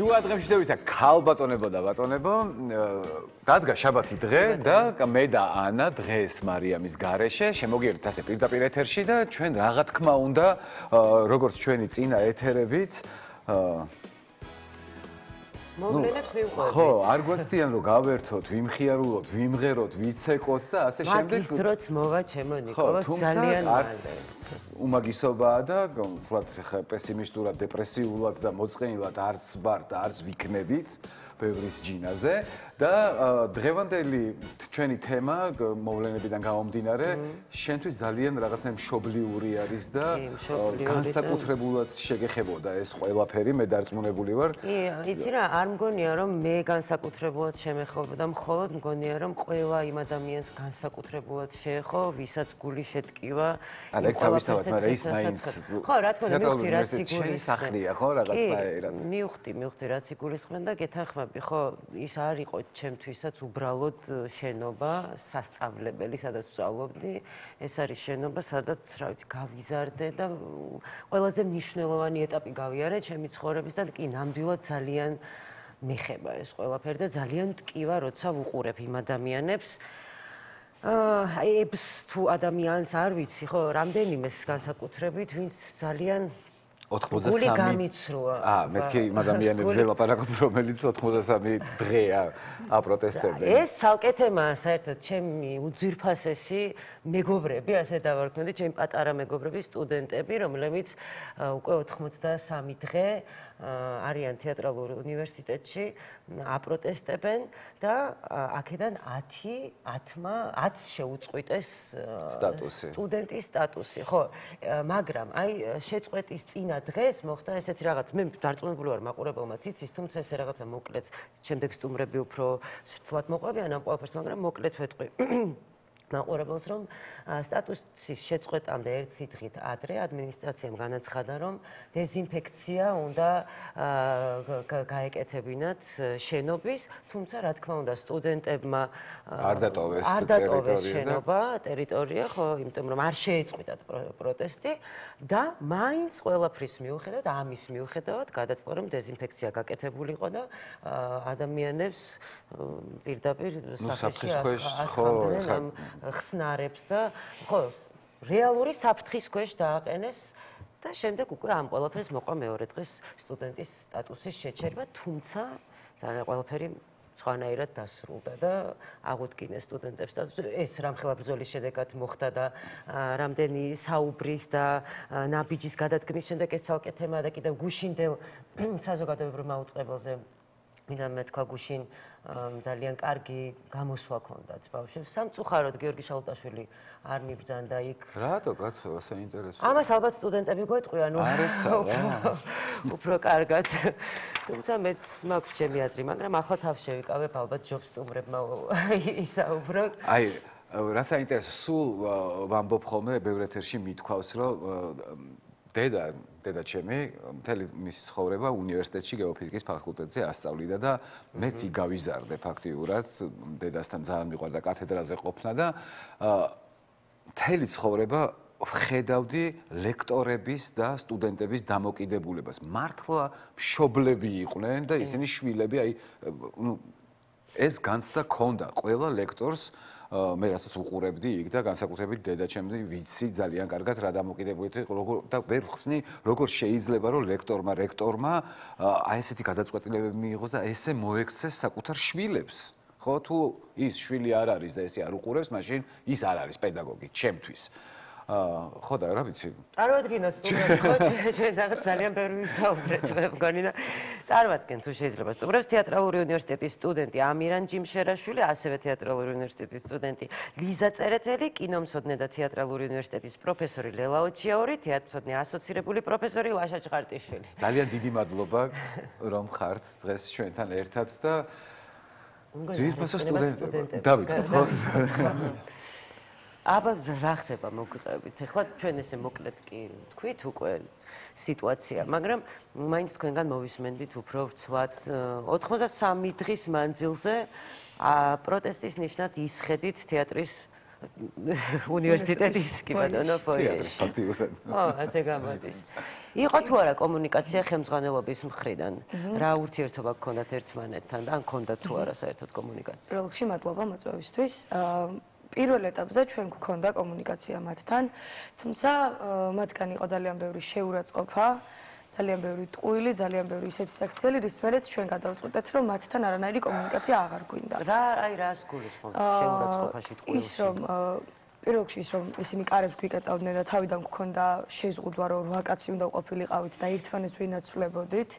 შუა დღემში შევისა ქალბატონებო და ბატონებო, დადგა შაბათი დღე და მე და ანა დღეს მარიამის გარეშე შემოგიერთეთ ასე პირდაპირ ეთერში და ჩვენ რაღა თქმა უნდა, როგორც ჩვენი წინა ეთერებიც მოვლენებს მივყვებით. ხო, არ გვასწრიან რომ გავერთოთ, ვიმხიარულოთ, ვიმღეროთ, ვიცეკოთ და ასე შემდეგ. მაგის დროც მოვა ჩემო ნიკოლას ძალიან მალე. უმაგისობაა და ვთქვათ პესიმისტურად, დეპრესიულად და მოწყენილად არც ვარ და არც ვიქნებით ბევრის ჯინაზე და დღევანდელი ჩვენი თემა მოვლენებიდან გამომდინარე შენთვის ძალიან რაღაცა მშობლიური არის და განსაკუთრებულად შეგეხებოდა ეს ყველაფერი მე დარწმუნებული ვარ. იცი რა, არ მგონია რომ მე განსაკუთრებულად შემეხებოდა, მხოლოდ მგონია რომ ყველა იმ ადამიანს განსაკუთრებულად შეეხო, ვისაც გული შეტკივა. არა, ეგ თავისთავად, მაგრამ ის მაინც ხო, რა თქმა უნდა, მივხვდი რაც იგულისხმენ. სახლია, ხო, რაღაცნაირად. მივხვდი რაც იგულისხმენ და გეთანხმები, ხო, ის არ იყო ჩემთვისაც უბრალოდ შენობა, სასწავლებელი, სადაც ვსწავლობდი. ეს არის შენობა, სადაც, რა ვიცი, გავიზარდე და ყველაზე მნიშვნელოვანი ეტაპი გავიარე ჩემი ცხოვრების და კი ნამდვილად ძალიან მეხება ეს ყველაფერი და ძალიან მტკივა, როცა ვუყურებ იმ ადამიანებს. ებს თუ ადამიანს არ ვიცი, ხო, რამდენიმეს განსაკუთრებით, ვინც ძალიან 83 გული გამიცრუა. მეთქი იმ ადამიანებს ველაპარაკობ, რომელიც 83 დღეა აპროტესტებენ. ეს ცალკე თემაა, საერთოდ ჩემი უძვირფასესი მეგობრები, ასე დავარქმევდი, ჩემი პატარა მეგობრები, სტუდენტები, რომლებიც უკვე 83 დღე არიან თეატრალურ უნივერსიტეტში, აპროტესტებენ და აქედან 10 შეუწყვიტეს სტუდენტის სტატუსი, ხო, მაგრამ აი შეწყვეტის წინა დღეს მოხდა ესეთი რაღაც, მე დარწმუნებული ვარ მაყურებელმაც იცის, თუმცა ესე რაღაცა მოკლედ, შემდეგ სტუმრები უფრო ცვლად მოყვებიან ამ ყველაფერს, მაგრამ მოკლედ ვეტყვი მაყურებელს, რომ სტატუსის შეწყვეტამდე ერთი დღით ადრე ადმინისტრაციამ განაცხადა, რომ დეზინფექცია უნდა გაეკეთებინათ შენობის, თუმცა რა თქმა უნდა სტუდენტებმა არ დატოვეს შენობა, ტერიტორია, ხო, იმიტომ რომ არ შეეწყვიტათ პროტესტი და მაინც ყველაფრის მიუხედავად, ამის მიუხედავად გადაწყდა, რომ დეზინფექცია გაკეთებულიყო და ადამიანებს პირდაპირ სახეში ასხამდნენ ამ ხსნარებს და ხო, რეალური საფრთხის ქვეშ დააყენეს და შემდეგ უკვე ამ ყველაფერს მოყვა მეორე დღეს სტუდენტის სტატუსის შეჩერება, თუმცა ძალიან ყველაფერი სხვანაირად დასრულდა და აღუდგინეს სტუდენტებს და ეს რამხელა ბრძოლის შედეგად მოხდა და რამდენი საუბრის და ნაბიჯის გადადგმის შემდეგ ეს ცალკე თემაა და კიდევ გუშინდელ საზოგადოებრივ მაუწყებელზე მინდა მეთქვა გუშინ ძალიან კარგი გამოსვლა ჰქონდათ ბავშვებს. სამწუხაროდ გიორგი შალუტაშვილი არ მიბრძანდა იქ. რატო კაცო, საინტერესოა. ამას ალბათ სტუდენტები გვეტყვიან, უფრო კარგად. თუმცა მეც მაქვს ჩემი აზრი, მაგრამ ახლა თავს შევიკავებ ალბათ ჯობს სტუმრებმა ისაუბროთ. აი, რა საინტერესო, სულ ვამბობ ხოლმე ბევრ ეთერში მithქვავს, რომ დედა ჩემი მთელი მისი ცხოვრება უნივერსიტეტში გეოფიზიკის ფაკულტეტზე ასწავლიდა და მეც იგავიზარდე ფაქტიურად დედასთან ძალიან მიყვარდა კათედრაზე ყოფნა და მთელი ცხოვრება ხედავდი ლექტორების და სტუდენტების დამოკიდებულებას. მართლა მშობლები იყვნენ და ისინი შვილები, აი ეს განცდა ჰქონდა ყველა ლექტორს მე რასაც უყურებდი იქ და განსაკუთრებით დედაჩემი ვიცი ძალიან კარგად რა დამოკიდებულებით და ვერ ხსნი როგორ შეიძლება რომ რექტორმა აი ესეთი გადაწყვეტილებები მიიღოს და ესე მოექცეს საკუთარ შვილებს ხო თუ ის შვილი არ არის და ესე არ უყურებს მაშინ ის არ არის პედაგოგი ჩემთვის ხო და რა ვიცი წარმოადგინოთ სტუმრები ხო ჩვენ რაღაც ძალიან ბევრი ვისაუბრეთ მე მგონი და წარმოადგენ თუ შეიძლება სტუმრებს თეატრალური უნივერსიტეტის სტუდენტი ამირან ჯიმშერაშვილი ასევე თეატრალური უნივერსიტეტის სტუდენტი ლიზა წერეთელი კინომცოდნე და თეატრალური უნივერსიტეტის პროფესორი ლელა ოჩიაური თეატრმცოდნე ასოცირებული პროფესორი ლაშა ჭყარტიშვილი ძალიან დიდი მადლობა რომ ხართ დღეს ჩვენთან ერთად და ძირფასო სტუდენტები დავიწყოთ ხო აბა რა ხდება მოგწევით ეხლა ჩვენ ესე მოკლედ კი თქვით უკვე სიტუაცია მაგრამ მაინც თქვენგან მოვისმენდით უფრო ვცვლად 83 დღის მანძილზე პროტესტის ნიშნად ისხედით თეატრის უნივერსიტეტის კი ბატონო ფოიეში. ფაქტიურად. ო, ასე გამოდის. იყო თუ არა კომუნიკაცია ხელმძღვანელობის მხრიდან? რა ურთიერთობა გქონდათ ერთმანეთთან და ან გქონდათ თუ არა საერთოდ კომუნიკაცია? პირველ რიგში მადლობა მოწვევისთვის. პირველ ეტაპზე ჩვენ გვქონდა კომუნიკაცია მათთან, თუმცა მათგან იყო ძალიან ბევრი შეურაცხყოფა, ძალიან ბევრი ტყუილი, ძალიან ბევრი ისეთი საქციელი, რის მერეც ჩვენ გადავწყვეტეთ, რომ მათთან არანაირი კომუნიკაცია აღარ გვინდა. რას გულისხმობთ შეურაცხყოფაში ტყუილში? ის რომ პირველ რიგში ის რომ ისინი კარებს გვიკეტავდნენ და თავიდან გქონდა შეზღუდვა რომ 8 კაცი უნდა ყოფილიყავით და ერთმანეთს ვინაცვლებოდით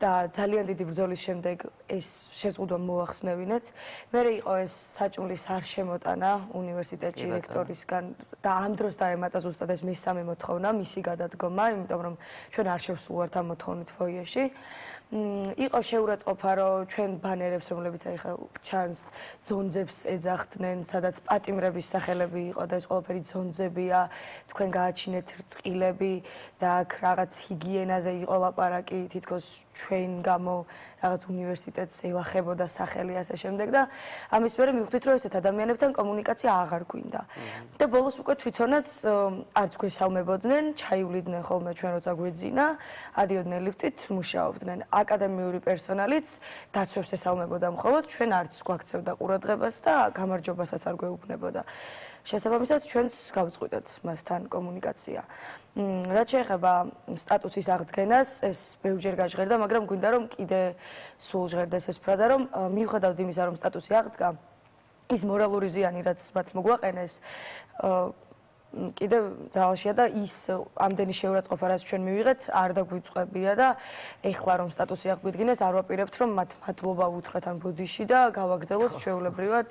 და ძალიან დიდი ბრძოლის შემდეგ ეს შეზღუდვა მოახსნევინეთ. მერე იყო ეს საჭმლის არ შემოტანა უნივერსიტეტში რექტორისგან და ამ დროს დაემატა ზუსტად ეს მესამე მოთხოვნა, მისი გადადგომა, იმიტომ რომ ჩვენ არ შევსულვართ ამ მოთხოვნით ფოიეში. იყო შეურაცხყოფა, რომ ჩვენ ბანერებს, რომლებიც აი ხა ჩანს, ძონძებს ეძახდნენ, სადაც პატიმრების სახელები იყო და ეს ყველაფერი ძონძებია, თქვენ გააჩინეთ რწყილები და აქ რაღაც ჰიგიენაზე იყო ლაპარაკი, თითქოს ჩვენ გამო რაღაც უნივერსიტეტს ელახებოდა სახელი ასე შემდეგ და ამის მერე მივხვდით, რომ ესეთ ადამიანებთან კომუნიკაცია აღარ გვინდა. და ბოლოს უკვე თვითონაც არც გვესალმებოდნენ, ჩაივლიდნენ ხოლმე ჩვენ როცა გვეძინა, ადიოდნენ ლიფტით, მუშაობდნენ. აკადემიური პერსონალიც დაცვებს ესალმებოდა მხოლოდ, ჩვენ არც გვაქცევდა ყურადღებას და გამარჯვებასაც არ გვეუბნებოდა. შესაბამისად, ჩვენც გავწყვიტეთ მასთან კომუნიკაცია. რაც შეეხება სტატუსის აღდგენას, ეს ბევრჯერ გაჟღერდა, მაგრამ გვინდა რომ კიდე სულ ჟღერდეს ეს ფრაზა, რომ მიუხედავად იმისა, რომ სტატუსი აღდგა, ის მორალური ზიანი, რაც მათ მოგვაყენეს, კიდევ ძალშია და ის ამდენი შეურაცხყოფა, რაც ჩვენ მივიღეთ, არ დაგვიწყებია და ეხლა რომ სტატუსი აღვიდგინეს, არ ვაპირებთ, რომ მათ მადლობა უთხრათ ან ბოდიში და გავაგრძელოთ ჩვეულებრივად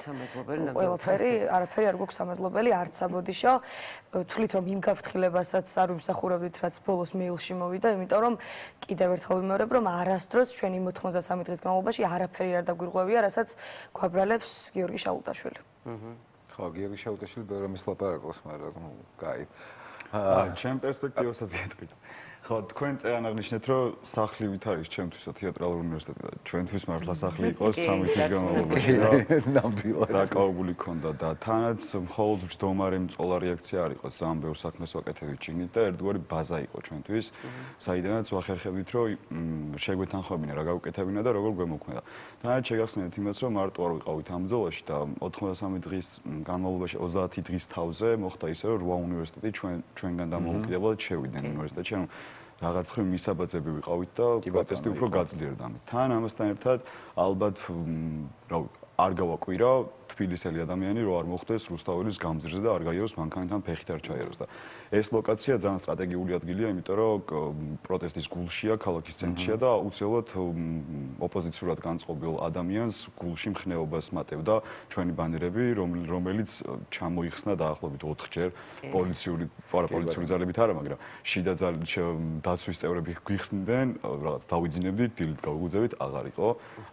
ყველაფერი, არაფერი არ გვაქვს სამადლობელი, არც საბოდიშო. თვლით, რომ იმ გაფრთხილებასაც არ ვიმსახურებდით, რაც ბოლოს მეილში მოვიდა, იმიტომ რომ კიდევ ერთხელ ვიმეორებ, რომ არასდროს ჩვენი 93 დღის განმავლობაში არაფერი არ დაგვირღვევია, რასაც გვაბრალებს გიორგი შალუტაშვილი. ხო, გიორგი შალუტაშვილი ბევრი რამის ლაპარაკობს, მაგრამ ნუ, კაი. ჩემ პერსპექტივასაც გეტყვით. ხო, თქვენ წეგან აღნიშნეთ, რომ სახლი ვით არის ჩემთვისო თეატრალური უნივერსიტეტი და ჩვენთვის მართლა სახლი იყოს 3 თვის განმავლობაში რა. ნამდვილად. დაკავებული ქონდა და თანაც მხოლოდ ჯდომარე მწოლა რეაქცია არ იყო, ძალიან ბევრ საქმეს ვაკეთებდით ჩინით და ერთგვარი ბაზა იყო ჩვენთვის, საიდანაც ვახერხებდით, რომ შეგვეთანხმებინა რა გავუკეთებინა და როგორ გვემოქმედა. თანაც შეგახსენეთ იმას, რომ მარტო არ ვიყავით ამ ბრძოლაში და 93 დღის განმავლობაში 30 დღის თავზე მოხდა ისე, რომ 8 უნივერსიტეტი ჩვენგან დამოუკიდებლად შევიდნენ უნივერსიტეტში, ანუ რაღაც ხრი მისაბაძები ვიყავით და პროტესტი უფრო გაძლიერდა. თან ამასთან ერთად ალბათ არ გავაკვირა თბილისელი ადამიანი რო არ მოხდეს რუსთაველის გამზირზე და არ გაიაროს მანქანიდან ფეხით არ ჩაიაროს და ეს ლოკაცია ძალიან სტრატეგიული ადგილია, იმიტომ რომ პროტესტის გულშია, ქალაქის ცენტრშია და აუცილებლად ოპოზიციურად განწყობილ ადამიანს გულში მხნეობას მატევდა ჩვენი ბანერები, რომელიც ჩამოიხსნა დაახლოებით 4ჯერ პოლიციური პარაპოლიციური ძალებით არა, მაგრამ შიდა დაცვის წევრები გვიხსნდნენ, რაღაც დავიძინებდით, დილით გავუგუძებით, აღარ იყო.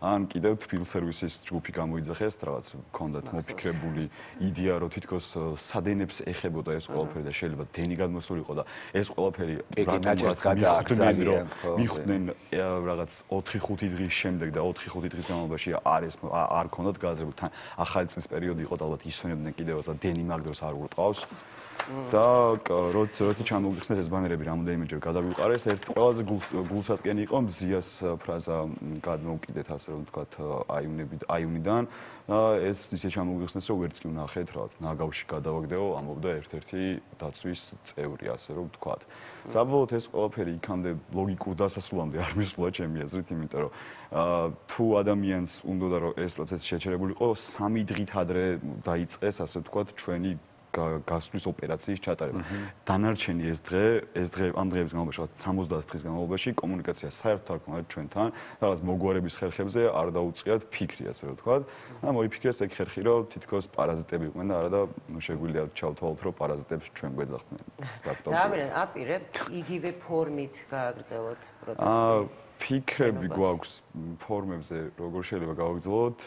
ან კიდევ თბილ სერვისის ჯგუფი გამოიძახეს, რაღაც ჰქონდათ მოფიქრებული იდეა, რომ თითქოს სადენებს ეხებოდა ეს ყველაფერი და შეიძლება დენი გადმოსულიყო და ეს ყველაფერი მიხვდნენ რაღაც 4-5 დღის შემდეგ და 4-5 დღის განმავლობაში არ ქონდათ გააზრებული. თან ახალი წლის პერიოდი იყო და ალბათ ისვენებდნენ კიდევაც და დენი მაგდროს არ ურტყავს. და როცა ჩამოგვიხსნეს ეს ბანერები რამოდენიმეჯერ გადაგვიყარეს, ერთ ყველაზე გულსატკენი იყო მზიას ფრაზა გადმოვკიდეთ, ასე რომ ვთქვათ, აიუნიდან. ეს ისე ჩამოგვიხსნეს, რომ ვერც კი ვნახეთ, რაღაც ნაგავში გადავაგდეო, ამბობდა ერთ-ერთი დაცვის წევრი, ასე რომ ვთქვათ. საბოლოოდ ეს ყველაფერი იქამდე ლოგიკურ დასასრულამდე არ მისულა ჩემი აზრით, იმიტომ რომ თუ ადამიანს უნდა რომ ეს პროცესი შეჩერებულიყო, 3 დღით ადრე დაიწყეს, ასე ვთქვათ, ჩვენი გასვლის ოპერაციის ჩატარება. დანარჩენი ეს დღე ამ დღეების განმავლობაში 70 დღის განმავლობაში კომუნიკაცია საერთოდ არ ქონდა ჩვენთან, რაღაც მოგვარების ხერხებზე არ დაუწყიათ ფიქრი, ასე რომ ვთქვათ. და მოიფიქრეს ეგ ხერხი, რომ თითქოს პარაზიტები იყვნენ და არა და შეგვიძლია ჩავთვალოთ, რომ პარაზიტებს ჩვენ გვეძახდნენ. და აპირებთ იგივე ფორმით გააგრძელოთ პროტესტი. ფიქრები გვაქვს ფორმებზე, როგორ შეიძლება გავაგრძელოთ,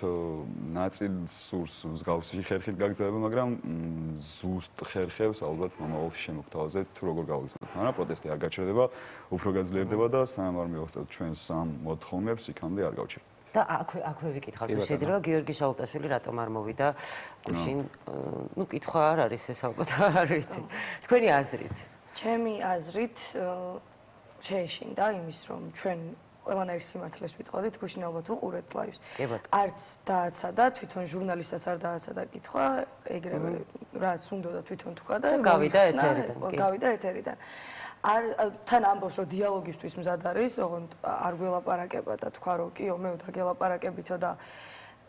ნაწილს სურს მსგავსი ხერხით გაგრძელება, მაგრამ ზუსტ ხერხებს ალბათ მომავალში შემოგთავაზებთ, თუ როგორ გავაგრძელოთ. მაგრამ პროტესტი არ გაჩერდება, უფრო გაძლიერდება და სანამ არ მივახცევთ ჩვენს ამ მოთხოვნებს, იქამდე არ გავჩერდება. და აქვე ვიკითხავთ, შეიძლება გიორგი შალუტაშვილი რატომ არ მოვიდა გუშინ, ну, კითხვა არ არის ეს ალბათ არ ვიცი. თქვენი აზრით? ჩემი აზრით შეეშინდა იმის, რომ ჩვენ ყველანაირ სიმართლეს ვიტყოდით, გუშინ ალბათ უყურეთ ლაივს. არც დააცადა, თვითონ ჟურნალისტას არ დააცადა კითხვა, ეგრევე რაც უნდა თვითონ თქვა და გავიდა ეთერიდან. თან ამბობს, რომ დიალოგისთვის მზად არის, ოღონდ არ გველაპარაკება და თქვა, რომ კიო, მე დაგელაპარაკებითო და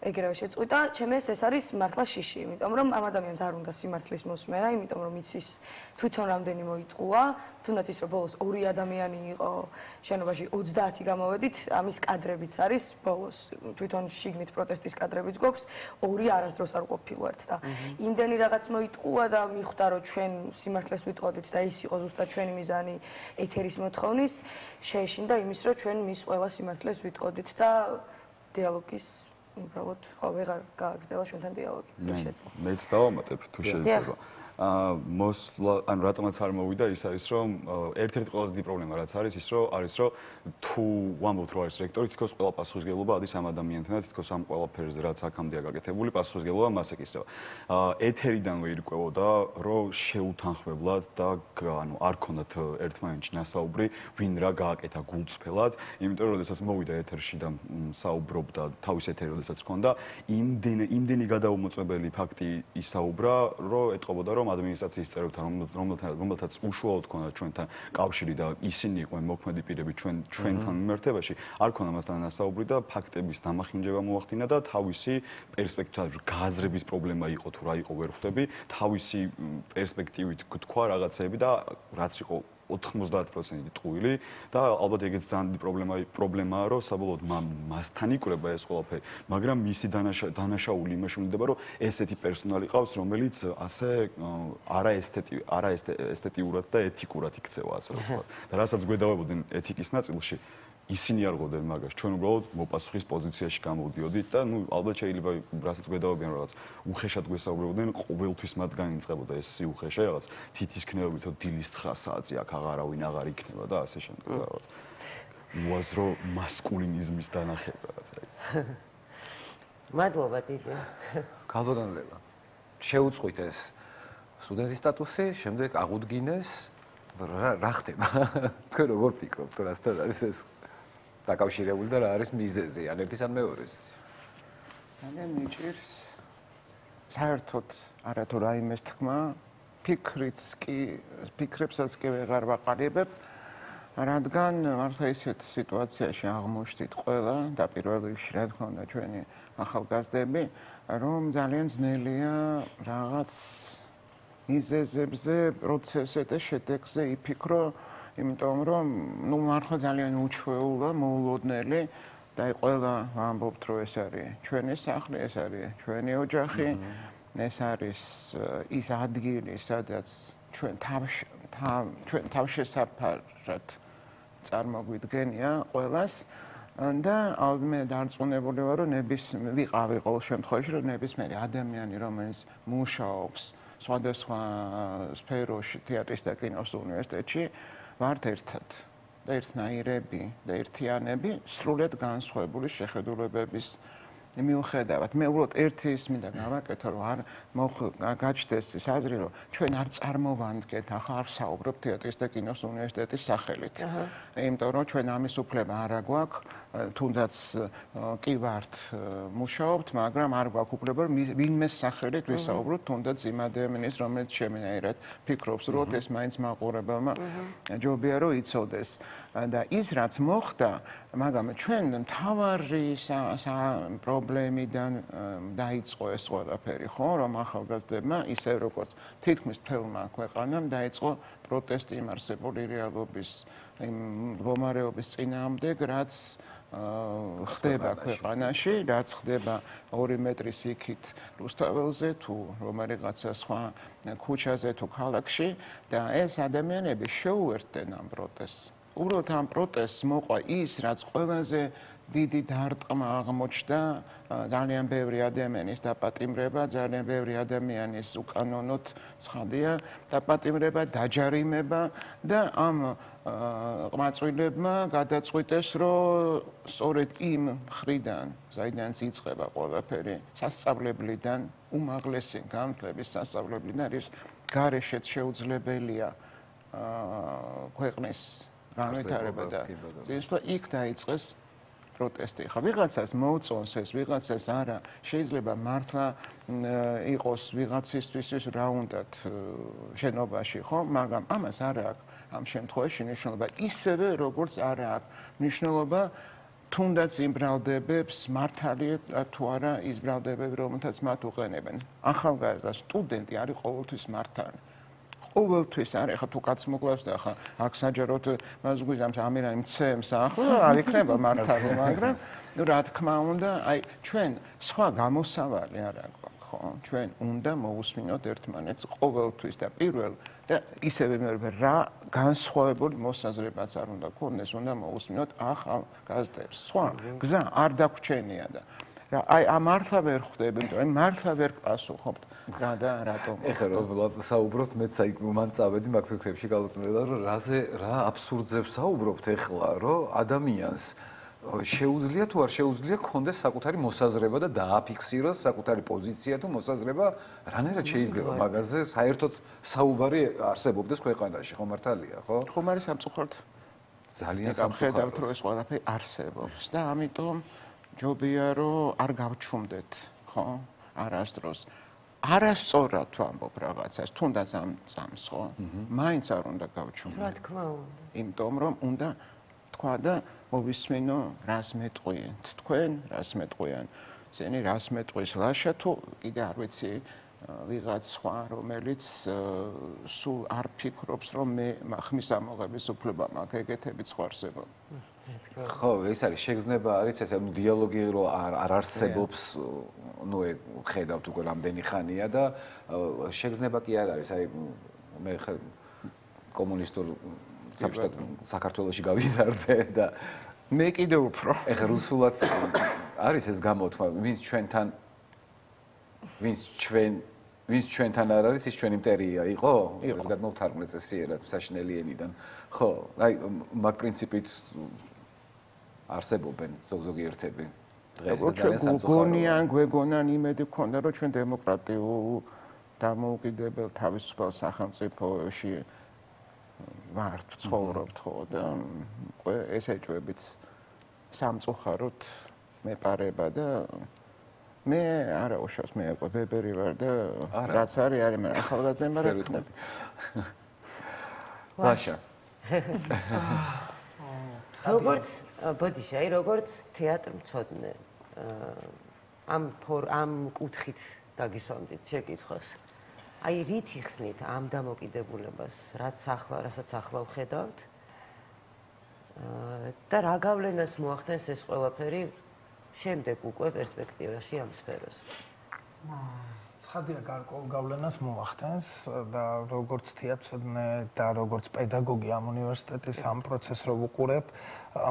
ეგრევე შეწყვიტა. ჩემს ეს არის მართლა შიში, იმიტომ რომ ამ ადამიანს არ უნდა სიმართლის მოსმენა, იმიტომ რომ იცის თვითონ რამდენი მოიტყუა, თუნდაც ის რომ ბოლოს 2 ადამიანი იყო შენობაში 30 გამოვედით, ამის კადრებიც არის ბოლოს თვითონ შიგნით პროტესტის კადრებიც გვაქვს, 2 არასდროს არ ყოფილვართ და იმდენი რაღაც მოიტყუა და მიხვდა რომ ჩვენ სიმართლეს ვიტყოდით და ის იყო ზუსტად ჩვენი მიზანი ეთერის მოთხოვნის, შეეშინდა იმის რომ ჩვენ მის ყველა სიმართლეს ვიტყოდით და დიალოგის უბრალოდ ხო ვეღარ გააგრძელა ჩვენთან დიალოგი თუ შეძლო. მეც დავამატებ თუ შეიძლება. მოსვლა, ანუ რატომაც არ მოვიდა ის არის რომ ერთ-ერთი ყველაზე დიდი პრობლემა რაც არის ის რომ თუ ვამბობთ რომ არის რექტორი თითქოს ყველა პასუხისმგებლობა ადის ამ ადამიანთან და თითქოს ამ ყველაფერზე რაც აქამდეა გაკეთებული პასუხისმგებლობა მას ეკისრება. ეთერიდანვე ირკვევოდა რომ შეუთანხმებლად და ანუ არ ქონდათ ერთმანეთში ნასაუბრი ვინ რა გააკეთა გულწრფელად, იმიტომ რომ შესაძლოა მოვიდა ეთერში და საუბრობდა თავის ეთერი როდესაც ჰქონდა იმდენი გადაუმოწმებელი ფაქტი ისაუბრა რომ ეტყობოდა რომ ადმინისტრაციის წევრებთან რომელთაც უშუალოდ ქონდა ჩვენთან კავშირი და ისინი იყვნენ მოქმედი პირები ჩვენთან მიმართებაში არ ქონდა მასთან ნასაუბრი და ფაქტების დამახინჯება მოახდინა და თავისი პერსპექტივით გაზრების პრობლემა იყო თუ რა იყო ვერ ხვდები თავისი პერსპექტივით თქვა რაღაცეები და რაც იყო 90% ტყუილი და ალბათ ეგეც ძალიან დიდი პრობლემაა რომ საბოლოოდ მასთან იკვრება ეს ყველაფერი მაგრამ მისი დანაშაული იმაში უნდება რომ ესეთი პერსონალი ყავს რომელიც ასე არაესთეტიურად და ეთიკურად იქცევა ასე ვთქვათ და რასაც გვედავებოდნენ ეთიკის ნაწილში ისინი არ ყოფდნენ მაგას ჩვენ უბრალოდ მოპასუხის პოზიციაში გამოვდიოდით და ნუ ალბათ შეიძლება რასაც გვედავებიან რაღაც უხეშად გვესაუბრებოდნენ ყოველთვის მათ განიწყებოდა ეს სიუხეშე რაღაც თითის ქნევებითო დილის 9 საათზე აქ აღარ იქნება და ასე შემდეგ რაღაც უაზრო მასკულინიზმის დანახება რაღაც მადლობა დიდი გალბატონდება შეუწყვით ეს სტუდენტის სტატუსი შემდეგ აღუდგინეს რა ხდება თქვენ როგორ ფიქრობთ რასთან არის ეს დაკავშირებული და რა არის მიზეზი ან ერთის ან მეორეს მე მიჭირს საერთოდ არათუ რაიმეს თქმა ფიქრებსაც კი ვეღარ ვაყალიბებ რადგან მართლა ისეთ სიტუაციაში აღმოჩნდით ყველა და პირველ რიგში რა თქმა უნდა ჩვენი ახალგაზრდები რომ ძალიან ძნელია რაღაც მიზეზებზე პროცესზე და შედეგზე იფიქრო იმიტომ რომ ნუ მართლა ძალიან უჩვეულა მოულოდნელი და ყველა ვამბობთ რომ ეს არის ჩვენი სახლი, ეს არის ჩვენი ოჯახი, ეს არის ის ადგილი, სადაც ჩვენ თავშესაფარად წარმოგვიდგენია ყველას და მე დარწმუნებული ვარ რომ ვიყავი ყოველ შემთხვევაში რომ ნებისმიერი ადამიანი რომელიც მუშაობს სხვადასხვა სფეროში თეატრის და კინოს უნივერსიტეტში ვართ ერთად და ერთნაირები და ერთიანები სრულად განსხვავებული შეხედულებების მიუხედავად მე უბრალოდ ერთის მინდა გავაკეთო რომ არ გაჩნდეს ის აზრი რომ ჩვენ არ წარმოვანდგეთ ახლა არ საუბრობ თეატრის და კინოს უნივერსიტეტის სახელით იმიტომ რომ ჩვენ ამის უფლება არ გვაქვს თუნდაც კი ვართ მუშაობთ მაგრამ არ გვაქვს უფლება რომ ვინმეს სახელით ვისაუბროთ თუნდაც იმ ადამიანის რომელიც შემენაირად ფიქრობს რომ ეს მაინც მაყურებელმა ჯობია რომ იცოდეს და ის რაც მოხდა მაგრამ ჩვენ თავარი პრობლემიდან დაიწყო ეს ყველაფერი ხო რომ ახალგაზრდებმა ისე როგორც თითქმის მთელმა ქვეყანამ დაიწყო პროტესტი იმ არსებული რეალობის იმ მდგომარეობის წინააღმდეგ რაც ხდება ქვეყანაში რაც ხდება 2 მეტრის იქით რუსთაველზე თუ რომელიღაცა სხვა ქუჩაზე თუ ქალაქში და ეს ადამიანები შეუერთდნენ ამ პროტესტს უბრალოდ ამ პროტესტს მოყვა ის რაც ყველაზე დიდი დარტყმა აღმოჩნდა ძალიან ბევრი ადამიანის დაპატიმრება, ძალიან ბევრი ადამიანის უკანონოდ ცხადია დაპატიმრება, დაჯარიმება და ამ ყმაწვილებმა გადაწყვიტეს, რომ სწორედ იმ მხრიდან, საიდანაც იწყება ყველაფერი, სასწავლებლიდან, უმაღლესი განათლების სასწავლებლიდან არის გარეშეც შეუძლებელია ქვეყნის განვითარება და წინსვლა იქ დაიწყეს პროტესტი. ხა ვიღაცას მოუწონს ეს, ვიღაცას არა. შეიძლება მართლა იყოს ვიღაცისთვის რა უნდათ შენობაში, ხო? მაგრამ ამას არ აქვს ამ შემთხვევაში მნიშვნელობა. ისევე როგორც არ აქვს მნიშვნელობა თუნდაც იმ ბრალდებებს მართალია თუ არა ის ბრალდებები, რომელთაც მათ უყენებენ. ახალგაზრდა სტუდენტი არის ყოველთვის მართალი. ყოველთვის არის, ხა თუ კაც მოკლავს და ხა აქ საჯაროდ მას გვიზამს ამირანი მცემს ახლა არ იქნება მართალი, მაგრამ ნუ რა თქმა უნდა, აი ჩვენ სხვა გამოსავალი არ აქვს, ხო? ჩვენ უნდა მოусმინოთ ერთმანეთს ყოველთვის და პირველ და ისევე მეორე რა განსხვავებული მოსაზრებაც არ უნდა გქონდეს, უნდა მოусმინოთ ახალ გაზეთებს. სხვა გზა არ დაგვრჩენია და რა აი ამ მართლა ვერ ხვდები, იმიტომ მართლა ვერ გპასუხობთ რა და რატომ. ეხლა რომ საუბრობთ, მეც აი მან წავედი მაგ ფიქრებში გავუწმედა, რომ რა აბსურდზე საუბრობთ ეხლა, რომ ადამიანს შეუძლია თუ არ შეუძლია კონდეს საკუთარი მოსაზრება და დააფიქსიროს საკუთარი პოზიცია თუ მოსაზრება, რანაირად შეიძლება მაგაზე საერთოდ საუბარი არსებობდეს ქვეყანაში, ხო მართალია, ხო? ხომ არის სამწუხაროდ? ძალიან სამწუხაროდ. ხედავთ, რომ ეს ყველაფერი არსებობს და ამიტომ ჯობია რომ არ გავჩუმდეთ, ხო? არასდროს. არასწორად ვამბობ რაღაცას, თუნდაც ამ წამს, ხო? მაინც არ უნდა გავჩუმდეთ. რა თქმა უნდა. იმიტომ რომ უნდა თქვა და მოვისმინო რას მეტყვიენთ თქვენ, რას მეტყვიან. ზენი რას მეტყვის ლაშა თუ კიდე არ ვიცი ვიღაც სხვა რომელიც სულ არ ფიქრობს რომ მე ხმის ამოღების უფლება მაქვს, ეგეთებიც ხო არსებობს. ხო, ეს არის შეგრძნება არის ეს ანუ დიალოგი რო არ არსებობს, ნუ ხედავთ უკვე რამდენი ხანია და შეგრძნება კი არ არის, აი მე კომუნისტურ საქართველოში გავიზარდე და მე კიდე უფრო. ეხლა რუსულად არის ეს გამოთქმა, ვინც ჩვენთან არ არის, ის ჩვენი მტერია იყო? რადგან მოვთარგმნეთ ესიერად საშინელი ენიდან. ხო, აი მაგ პრინციპით არსებობენ ზოგიერთები. დღეს ძალიან გვეგონან იმედი გქონდა, რომ ჩვენ დემოკრატიულ დამოუკიდებელ თავისუფალ სახელმწიფოში ვართ, ცხოვრობთ, ხო და ეს ეჭვებიც სამწუხაროდ მეპარება და მე არა უშავს მე უკვე ბებერი ვარ და რაც არის არის მაგრამ ახალგაზრდა ვარ ვიტყვი. ლაშა. როგორც ბოდიში, აი როგორც თეატრმცოდნე ამ კუთხით დაგისვამდით შეკითხვას. აი რით იხსნით ამ დამოკიდებულებას, რასაც ახლა ვხედავთ? და რა გავლენას მოახდენს ეს ყველაფერი შემდეგ უკვე პერსპექტივაში ამ სფეროს? ცხადია გარკვეულ გავლენას მოახდენს და როგორც თეატრმცოდნე და როგორც პედაგოგი ამ უნივერსიტეტის ამ პროცესს რო ვუყურებ,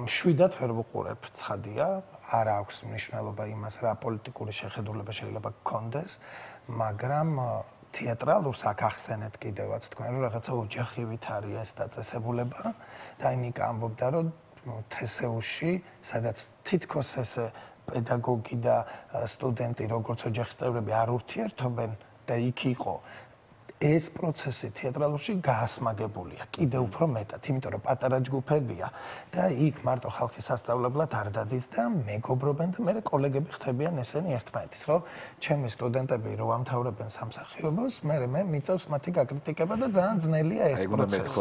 მშვიდად ვერ ვუყურებ, ცხადია, არ აქვს მნიშვნელობა იმას, რა პოლიტიკური შეხედულება შეიძლება გქონდეს, მაგრამ თეატრალურს აქ ახსენეთ კიდევაც თქვენ რომ რაღაცა ოჯახივით არის ეს დაწესებულება და იმიკა ამბობდა რომ თსუ-ში სადაც თითქოს ეს პედაგოგი და სტუდენტი როგორც ოჯახის წევრები არ ურთიერთობენ და იქ იყო ეს პროცესი თეატრალურში გაასმაგებულია კიდევ უფრო მეტად, იმიტომ რომ პატარა ჯგუფებია და იქ მარტო ხალხის სასწავლებლად არ დადის და მეგობრობენ და მე კოლეგები ხდებიან ესენი ერთმანეთის, ხო? ჩემი სტუდენტები რო ამთავრებენ სამსახიობოს, მე მიწევს მათი გაკრიტიკება და ძალიან ძნელია ეს პროცესი.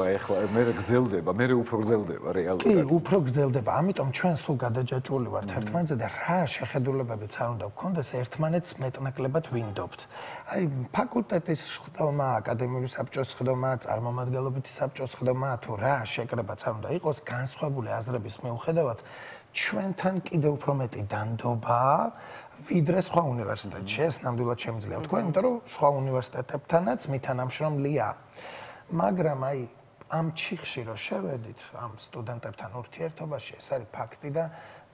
მე გრძელდება, მე უფრო გრძელდება რეალურად. კი, უფრო გრძელდება, ამიტომ ჩვენ სულ გადაჯაჭვული ვართ ერთმანეთზე და რა შეხედულებებიც არ უნდა გქონდეს, ერთმანეთს მეტნაკლებად ვინდობთ. აი, ფაკულტეტის ხდომა აკადემიური საბჭოს ხდომა, წარმომადგენლობითი საბჭოს ხდომა, თუ რა შეკრებაც არ უნდა იყოს, განსხვავებული აზრების მიუხედავად, ჩვენთან კიდევ უფრო მეტი დანდობა, ვიდრე სხვა უნივერსიტეტში. ეს ნამდვილად შემიძლია ვთქვა, იმიტომ რომ სხვა უნივერსიტეტებთანაც მითანამშრომლია. მაგრამ აი ამ ჩიხში რო შევედით, ამ სტუდენტებთან ურთიერთობაში, ეს არის ფაქტი და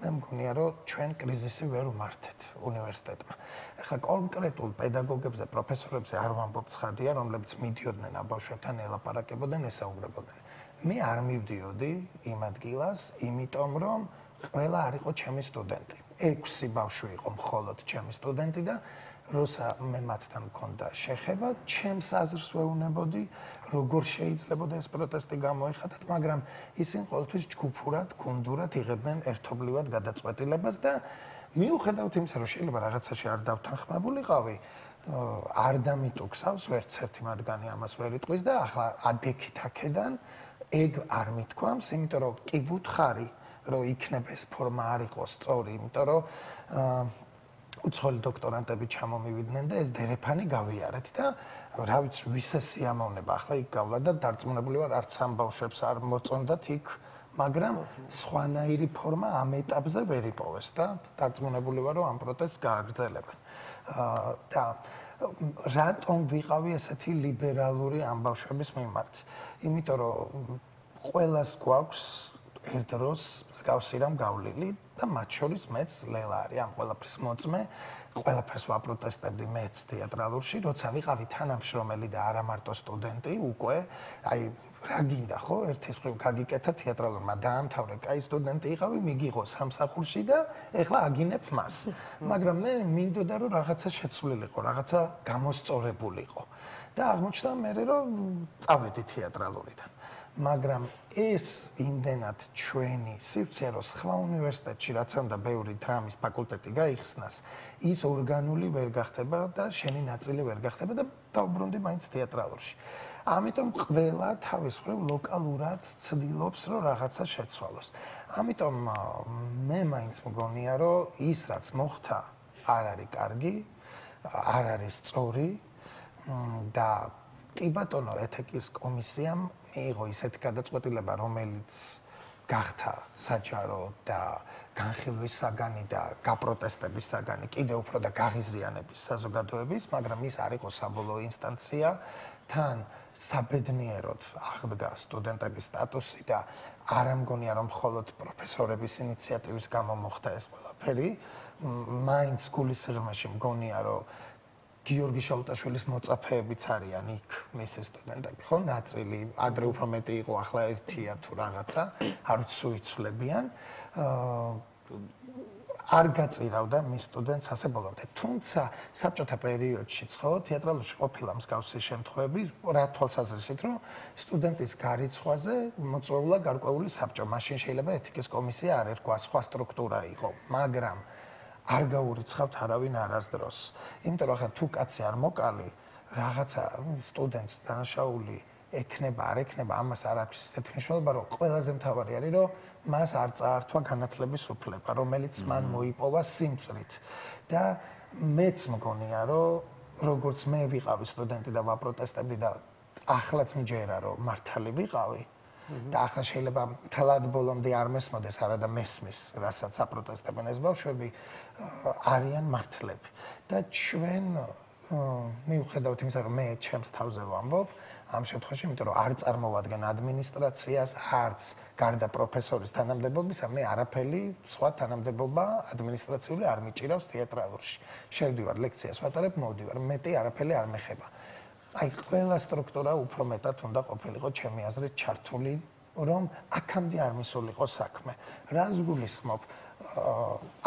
მე მგონია რომ ჩვენ კრიზისი ვერ ვმართეთ უნივერსიტეტმა. ეხლა კონკრეტულ პედაგოგებზე, პროფესორებზე არ ვამბობ ცხადია, რომლებიც მიდიოდნენ ამ ბავშვებთან ელაპარაკებოდნენ, ესაუბრებოდნენ. მე არ მივდიოდი იმ ადგილას, იმიტომ რომ ყველა არ იყო ჩემი სტუდენტი. 6 ბავშვი იყო მხოლოდ ჩემი სტუდენტი და როცა მე მათთან მქონდა შეხება, ჩემს აზრს ვეუბნებოდი, როგორ შეიძლებოდა ეს პროტესტი გამოეხატათ, მაგრამ ისინი ყოველთვის ჯგუფურად, გუნდურად იღებდნენ ერთობლივად გადაწყვეტილებას და მიუხედავად იმისა, რომ შეიძლება რაღაცაში არ დავთანხმებულიყავი, არ დამიტუქსავს ვერც ერთი მათგანი ამას ვერ იტყვის და ახლა ადექით აქედან ეგ არ მithქვამს, იმიტომ რომ კი ვუთხარი, რომ იქნება ეს ფორმა არ იყოს სწორი, იმიტომ რომ უცხოელი დოქტორანტები ჩამომივიდნენ და ეს დერეფანი გავიარეთ და რა ვიცი ვის ეს სიამოვნება ახლა იქ გავლა და დარწმუნებული ვარ არც ამ ბავშვებს არ მოწონდათ იქ მაგრამ სხვანაირი ფორმა ამ ეტაპზე ვერ იპოვეს და დარწმუნებული ვარ რომ ამ პროტესტს გააგრძელებენ და რატომ ვიყავი ესეთი ლიბერალური ამ ბავშვების მიმართ იმიტომ რომ ყველას გვაქვს ერთ დროს მსგავსი რამ გავლილი და მათ შორის მეც ლელა არის ამ ყველაფრის მოწმე ყველაფერს ვაპროტესტებდი მეც თეატრალურში როცა ვიყავი თანამშრომელი და არა მარტო სტუდენტი უკვე აი რა გინდა ხო ერთის მხრივ გაგიკეთა თეატრალურმა დაამთავრე კაი სტუდენტი იყავი მიგიღო სამსახურში და ეხლა აგინებ მას მაგრამ მე მინდოდა რომ რაღაცა შეცვლილიყო რაღაცა გამოსწორებულიყო და აღმოჩნდა მე რომ წავედი თეატრალურიდან მაგრამ ეს იმდენად ჩვენი სივრცე რომ სხვა უნივერსიტეტში რაც უნდა ბევრი დრამის ფაკულტეტი გაიხსნას ის ორგანული ვერ გახდება და შენი ნაწილი ვერ გახდება და დავბრუნდი მაინც თეატრალურში ამიტომ ყველა თავის მხრივ ლოკალურად ცდილობს რომ რაღაცა შეცვალოს ამიტომ მე მაინც მგონია რომ ის რაც მოხდა არ არის კარგი არ არის სწორი და კი ბატონო ეთიკის კომისიამ მიიღო ისეთი გადაწყვეტილება რომელიც გახდა საჯარო და განხილვის საგანი და გაპროტესტების საგანი კიდევ უფრო და გაღიზიანების საზოგადოების მაგრამ ის არ იყო საბოლოო ინსტანცია თან საბედნიეროდ აღდგა სტუდენტების სტატუსი და არ ამგონია რომ მხოლოდ პროფესორების ინიციატივის გამო მოხდა ეს ყველაფერი მაინც გულის სიღრმეში მგონია რომ გიორგი შაუტაშვილის მოწაფეებიც არიან იქ მისი სტუდენტები ხო ნაწილი ადრე უფრო მეტი იყო ახლა ერთია თუ რაღაცა არ ვიცი სუიცვლებიან არ გაწირავდა მის სტუდენტს ასე ბოლომდე თუმცა საბჭოთა პერიოდშიც ხო თეატრალურში ყოფილა მსგავსი შემთხვევები რა თვალსაზრისით რომ სტუდენტის გარიცხვაზე მოწვეულა გარკვეული საბჭო მაშინ შეიძლება ეთიკის კომისია არ ერქვა სხვა სტრუქტურა იყო მაგრამ არ გაურიცხავთ არავინ არასდროს. იმიტომ რომ ხა თუ კაცი არ მოკალი, რაღაცა სტუდენტს დანაშაული ექნება, არ ექნება, ამას არ აქვს ისეთი მნიშვნელობა, რომ ყველაზე მთავარი არის, რომ მას არ წაართვა განათლების უფლება, რომელიც მან მოიპოვა სიმწრით. და მეც მგონია, რომ როგორც მე ვიყავი სტუდენტი და ვაპროტესტებდი და ახლაც მჯერა, რომ მართალი ვიყავი, და ახლა შეიძლება თლად ბოლომდე არ მესმოდეს არა და მესმის რასაც აპროტესტებენ ეს ბავშვები არიან მართლები და ჩვენ მიუხედავად იმისა რომ მე ჩემს თავზე ვამბობ ამ შემთხვევაში იმიტომ რომ არ წარმოვადგენ ადმინისტრაციას არც გარდა პროფესორის თანამდებობისა მე არაფერი სხვა თანამდებობა ადმინისტრაციული არ მიჭირავს თეატრალურში შევდივარ ლექციას ვატარებ მოვდივარ მეტი არაფერი არ მეხება აი ყველა სტრუქტურა უფრო მეტად უნდა ყოფილიყო ჩემი აზრით ჩართული რომ აქამდე არ მისულიყო საქმე რას გულისხმობ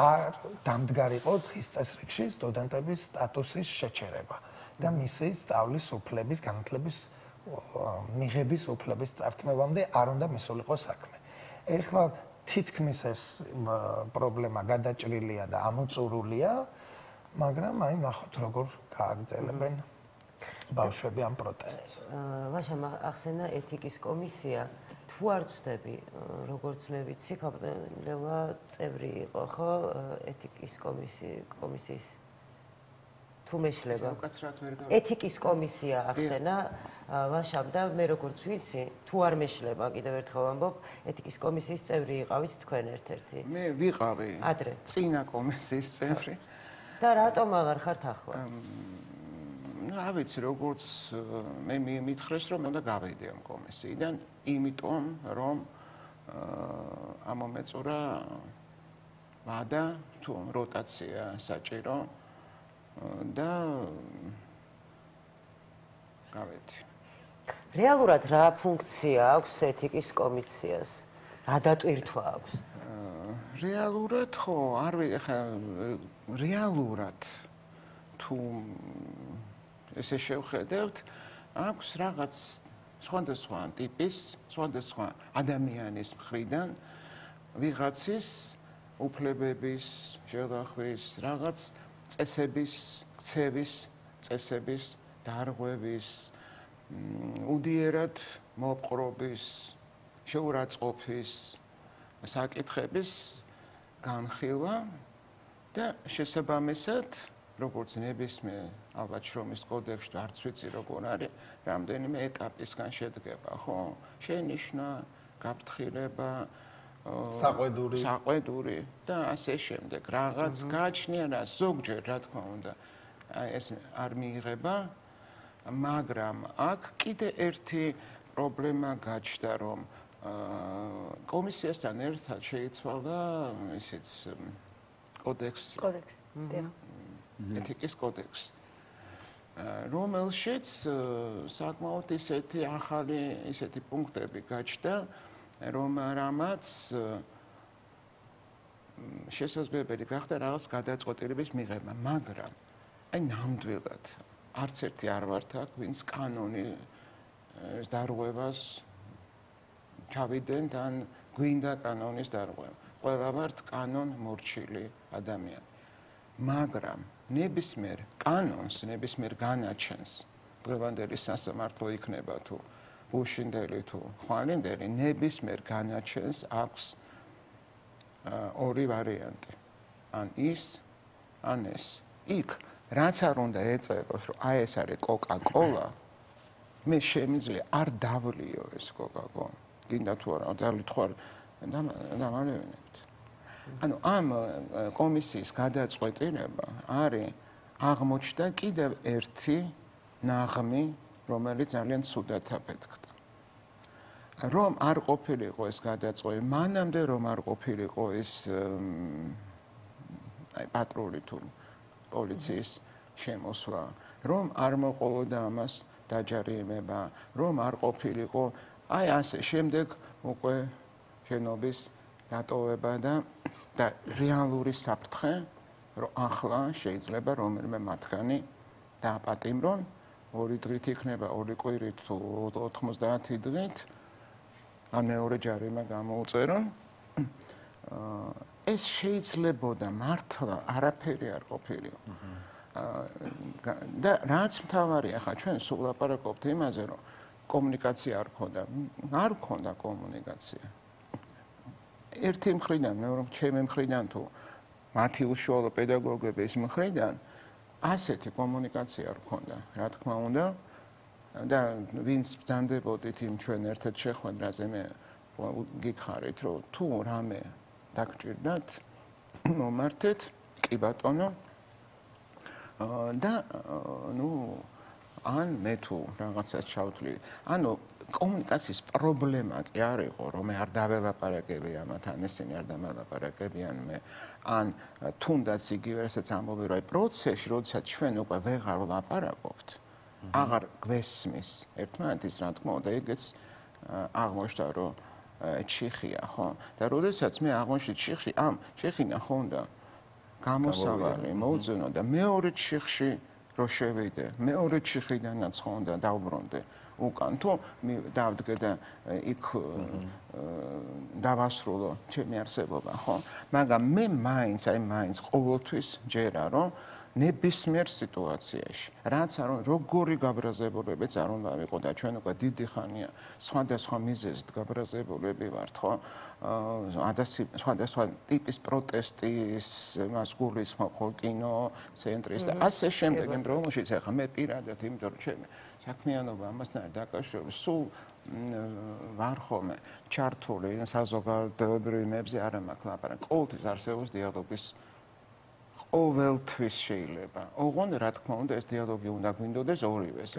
არ დამდგარიყო დღის წესრიგში სტუდენტების სტატუსის შეჩერება და მისი სწავლის უფლების განათლების მიღების უფლების წართმევამდე არ უნდა მისულიყო საქმე ეხლა თითქმის ეს პრობლემა გადაჭრილია და ამოწურულია მაგრამ აი ნახოთ როგორ გააგრძელებენ ბავშვები ამ პროტესტს. ვაშამ ახსენა ეთიკის კომისია. თუ არ ვწდები, როგორც მე ვიცი, ლელა წევრი იყო, ხო, ეთიკის კომისიის თუ მეშლება. ეთიკის კომისია ახსენა ვაშამ და მე როგორც ვიცი, თუ არ მეშლება, კიდევ ერთხელ ვამბობ, ეთიკის კომისიის წევრი იყავით თქვენ ერთ-ერთი. მე ვიყავი. ადრე. წინა კომისიის წევრი. და რატომ აღარ ხართ ახლა? რა ვიცი, როგორც მე მითხრეს, რომ უნდა გავედი ამ კომისიიდან, იმიტომ რომ ამომეწურა ვადა თუ როტაცია საჭირო და გავედი. რეალურად რა ფუნქცია აქვს ეთიკის კომისიას? რა დატვირთვა აქვს? რეალურად ხო, არ ხა რეალურად თუ ესე შევხედებთ, აქვს რაღაც სხვადასხვა ტიპის, სხვადასხვა ადამიანის მხრიდან ვიღაცის უფლებების, შეგახვის, რაღაც წესების, ქცევის, წესების დარღვევის, უდიერად მოპყრობის, შეურაცხყოფის საკითხების განხილვა და შესაბამისად, როგორც ნებისმიერ ალბათ შრომის კოდექსში არც ვიცი როგორ არის, რამდენიმე ეტაპისგან შედგება, ხო? შენიშვნა, გაფრთხილება, საყვედური და ასე შემდეგ. რაღაც გააჩნია რა, ზოგჯერ რა თქმა უნდა, ეს არ მიიღება, მაგრამ აქ კიდე ერთი პრობლემა გაჩნდა, რომ კომისიასთან ერთად შეიცვალა ისიც კოდექსი. ეთიკის კოდექსი. რომელშიც საკმაოდ ისეთი ახალი ისეთი პუნქტები გაჩნდა, რომ რამაც შესაძლებელი გახდა რაღაც გადაწყვეტილების მიღება, მაგრამ აი ნამდვილად არც ერთი არ ვართ აქ, ვინც კანონის დარღვევას ჩავიდნენ და გვინდა კანონის დარღვევა. ყველა ვართ კანონმორჩილი ადამიანი. მაგრამ ნებისმიერ კანონს, ნებისმიერ განაჩენს, დღევანდელი სასამართლო იქნება თუ გუშინდელი თუ ხვალინდელი, ნებისმიერ განაჩენს აქვს ორი ვარიანტი. ან ის, ან ეს. იქ რაც არ უნდა ეწევოს, რომ აი ეს არის კოკა-კოლა, მე შემიძლია არ დავლიო ეს კოკა-კოლა. გინდა თუ არა, დავლით ხარ დამალევინებთ. ანუ ამ კომისიის გადაწყვეტილება არის აღმოჩნდა კიდევ ერთი ნაღმი, რომელიც ძალიან ცუდად აფეთქდა. რომ არ ყოფილიყო ეს გადაწყვეტილება, მანამდე რომ არ ყოფილიყო ეს პატრული თუ პოლიციის შემოსვლა, რომ არ მოყოლოდა ამას დაჯარიმება, რომ არ ყოფილიყო, აი ასე შემდეგ უკვე შენობის დატოვება და რეალური საფრთხე, რომ ახლა შეიძლება რომელიმე მათგანი დააპატიმრონ, 2 დღით იქნება, 2 კვირით თუ 90 დღით, ან მეორე ჯარიმა გამოუწერონ. ეს შეიძლებოდა მართლა არაფერი არ ყოფილიყო. და რაც მთავარია, ხა ჩვენ სულ ლაპარაკობთ იმაზე, რომ კომუნიკაცია არ ქონდა. არ ქონდა კომუნიკაცია. ერთი მხრიდან, მეორე ჩემი მხრიდან თუ მათი უშუალო პედაგოგების მხრიდან ასეთი კომუნიკაცია არ ქონდა, რა თქმა უნდა. და ვინც ბრძანდებოდით იმ ჩვენ ერთად შეხვედრაზე, მე გითხარით, რომ თუ რამე დაგჭირდათ, მომართეთ, კი ბატონო. და ნუ ან მე თუ რაღაცას ჩავთვლი, ანუ კომუნიკაციის პრობლემა კი არ იყო, რომ მე არ დაველაპარაკები ამათ, ან ესენი არ დამელაპარაკებიან მე, ან თუნდაც იგივე რასაც ამბობი, რომ აი პროცესში, როდესაც ჩვენ უკვე ვეღარ ვლაპარაკობთ, აღარ გვესმის ერთმანეთის, რა თქმა უნდა, ეგეც აღმოჩნდა, რომ ჩიხია, ხო? და როდესაც მე აღმოჩნდი ჩიხში, ამ ჩიხი ნახონდა გამოსავალი მოუძენო და მეორე ჩიხში რო შევიდე, მეორე ჩიხიდანაც ხო უნდა დავბრუნდე უკან, თუ დავდგე და იქ დავასრულო ჩემი არსებობა, ხო? მაგრამ მე მაინც ყოველთვის ჯერა, რომ ნებისმიერ სიტუაციაში, რაც არ უნდა, როგორი გაბრაზებულებიც არ უნდა ვიყო და ჩვენ უკვე დიდი ხანია სხვადასხვა მიზეზით გაბრაზებულები ვართ, ხო? სხვადასხვა ტიპის პროტესტის, მას გულისხმობ ხო კინო ცენტრის და ასე შემდეგ რომელშიც ახლა მე პირადად, იმიტომ რომ ჩემი საქმიანობა ამასთან დაკავშირებული, სულ ვარ ხოლმე ჩართული საზოგადოებრივ იმებზე არ მაქვს ლაპარაკი, ყოველთვის არსებობს დიალოგის ყოველთვის შეიძლება. ოღონდ რა თქმა უნდა ეს დიალოგი უნდა გვინდოდეს ორივეს.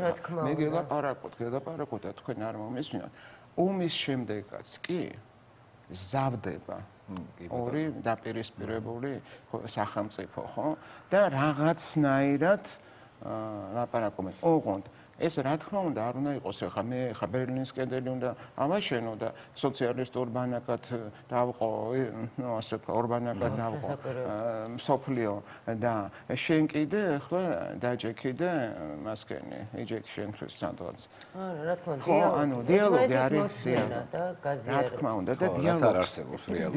მე გელაპარაკოთ და თქვენ არ მომისმინოთ. ომის შემდეგაც კი ზავდება ორი დაპირისპირებული სახელმწიფო, ხო? და რაღაცნაირად ლაპარაკობენ. ოღონდ ეს რა თქმა უნდა არ უნდა იყოს ახლა მე ხა ბერლინის კედელი უნდა ამაშენო და სოციალისტურ ბანაკად დავყო, ნუ ასე ვთქვა, ორბანაკად დავყო მსოფლიო და შენ კიდე ახლა დაჯექი და მასკენი, იჯექი შენთვის სადღაც. რა თქმა უნდა, ხო, ანუ დიალოგი არის და გაზიარება. რა თქმა უნდა და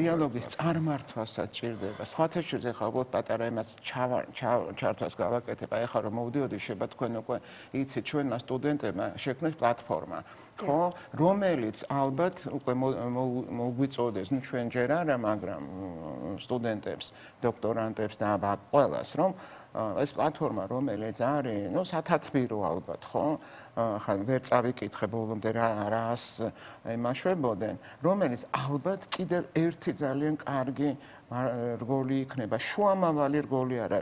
დიალოგის წარმართვასაც ჭირდება. სხვათა შორის ახლა უბრალოდ პატარა იმას ჩართვას გავაკეთებ. აი ახლა რომ მოვდიოდი შეება თქვენ უკვე იცით ჩვენ სტუდენტებმა შექმნეს პლატფორმა, ხო, რომელიც ალბათ უკვე მოგვიწოდეს, ნუ ჩვენ ჯერ არა, მაგრამ სტუდენტებს, დოქტორანტებს და ყველას, რომ ეს პლატფორმა რომელიც არის, ნუ სათათბირო ალბათ, ხო? ხან ვერ წავიკითხე ბოლომდე რას იმაშვებოდნენ, რომელიც ალბათ კიდევ ერთი ძალიან კარგი რგოლი იქნება, შუამავალი რგოლი არა,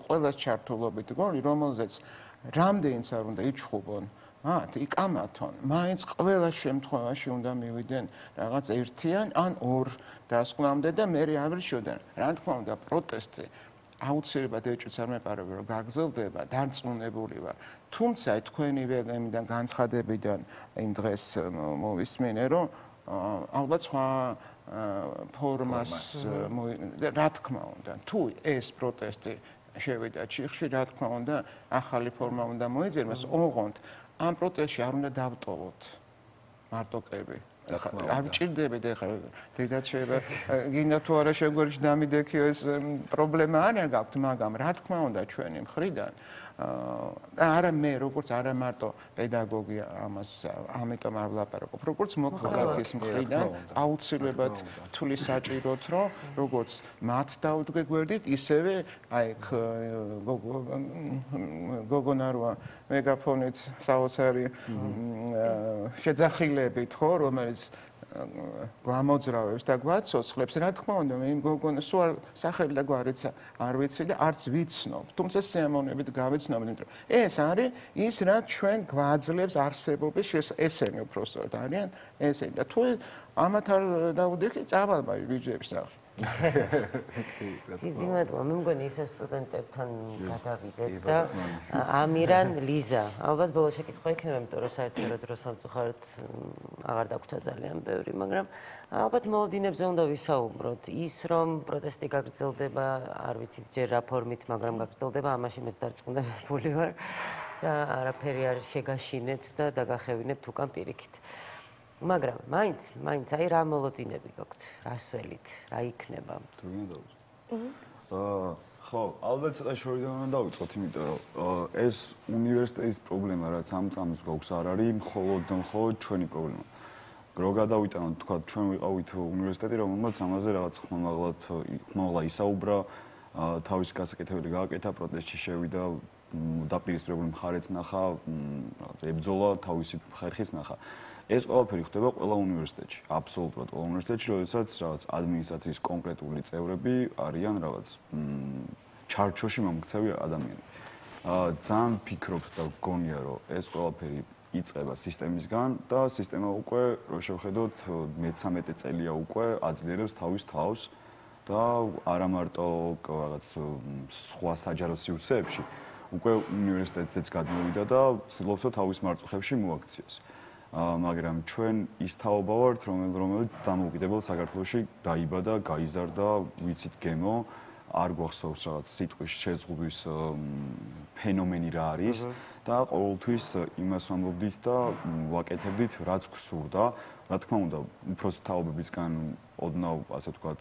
ყველას ჩართულობით რგოლი, რომელზეც რამდენიც არ უნდა იჩხუბონ, მათ იკამათონ, მაინც ყველა შემთხვევაში უნდა მივიდნენ რაღაც ერთიან ან ორ დასკვნამდე და მე აბრიშოდან. რა თქმა უნდა, პროტესტი აუცილებლად ეჭვს არ მეპარება, რომ გაგრძელდება, დარწმუნებული ვარ. თუმცა თქვენი ვეგემიდან განცხადებიდან იმ დღეს მოვისმინე, რომ ალბათ სხვა ფორმას რა თქმა უნდა, თუ ეს პროტესტი შევიდა ჩიხში, რა თქმა უნდა, ახალი ფორმა უნდა მოიძებნოს, ოღონდ ამ პროტესტში არ უნდა დავტოვოთ მარტოკები. არ ვჭირდებით ახლა დედაც შეიძლება გინდა თუ არა შეგვერჩ დამიდექიო ეს პრობლემა არა გაქვთ, მაგრამ რა თქმა უნდა ჩვენი მხრიდან არა მე როგორც არა მარტო პედაგოგი ამიტომ არ ვლაპარაკობ, როგორც მოქალაქის მხრიდან აუცილებლად თვლი საჭიროთ, რომ როგორც მათ დაუდგე გვერდით, ისევე აი გოგონარვა მეგაფონით საოცარი შეძახილებით, ხო, რომელიც გამოძრავებს და გვაცოცხლებს, რა თქმა უნდა, მე იმ გოგონას სულ სახელი და გვარიც არ ვიცი და არც ვიცნობ. თუმცა სიამოვნებით გავიცნობ, იმიტომ რომ ეს არის ის, რაც ჩვენ გვაძლევს არსებობის ესენი უпростоოდ არიან ესენი და თუ ამათ არ დავუდექი, წავალ ბიჭებს სახში. დიდი მადლობა. მე მგონი ისე სტუდენტებთან გადავიდეთ და ამირან ლიზა. ალბათ ბოლო შეკითხვა იქნება, იმიტომ რომ საერთოდ რო სამწუხაროდ აღარ დაგვჭა ძალიან ბევრი, მაგრამ ალბათ მოლოდინებზე უნდა ვისაუბროთ. ის რომ პროტესტი გაგრძელდება, არ ვიცით ჯერ რა ფორმით, მაგრამ გაგრძელდება, ამაში მეც დარწმუნებული ვარ და არაფერი არ შეგაშინებთ და დაგახევინებთ უკან პირიქით. მაგრამ მაინც აი რა მოლოდინები გაქვთ, რას ველით, რა იქნება? თუ გინდა დავუწყო. ხო, ალბათ ცოტა შორიდან უნდა დავიწყოთ, იმიტომ რომ ეს უნივერსიტეტის პრობლემა, რაც ამ წამს გვაქვს, არ არის მხოლოდ ჩვენი პრობლემა. რო გადავიტანოთ, თქვა, ჩვენ ვიყავით უნივერსიტეტი, რომელმაც ამაზე რაღაც ხმამაღლა ისაუბრა, თავისი გასაკეთებელი გააკეთა, პროტესტში შევიდა, დაპირისპირებული მხარეც ნახა, რაღაც ებძოლა, თავისი ხერხიც ნახა. ეს ყველაფერი ხდება ყველა უნივერსიტეტში, აბსოლუტურად ყველა უნივერსიტეტში, როდესაც რაღაც ადმინისტრაციის კონკრეტული წევრები არიან რაღაც ჩარჩოში მომქცევი ადამიანები. ძალიან ვფიქრობ და ვგონია, რომ ეს ყველაფერი იწყება სისტემისგან და სისტემა უკვე, რო შევხედოთ, მე-13 წელია უკვე აძლიერებს თავის თავს და არა მარტო რაღაც სხვა საჯარო სივრცეებში, უკვე უნივერსიტეტზეც გადმოვიდა და ცდილობს თავის მარწუხებში მოაქციოს. მაგრამ ჩვენ ის თაობა ვართ, რომელიც დამოუკიდებელ საქართველოში დაიბადა, გაიზარდა, ვიცით გემო, არ გვახსოვს რაღაც სიტყვის შეზღუდვის ფენომენი რა არის და ყოველთვის იმას ვამბობდით და ვაკეთებდით, რაც გვსურდა. რა თქმა უნდა, უფროს თაობებისგან ოდნავ, ასე ვთქვათ,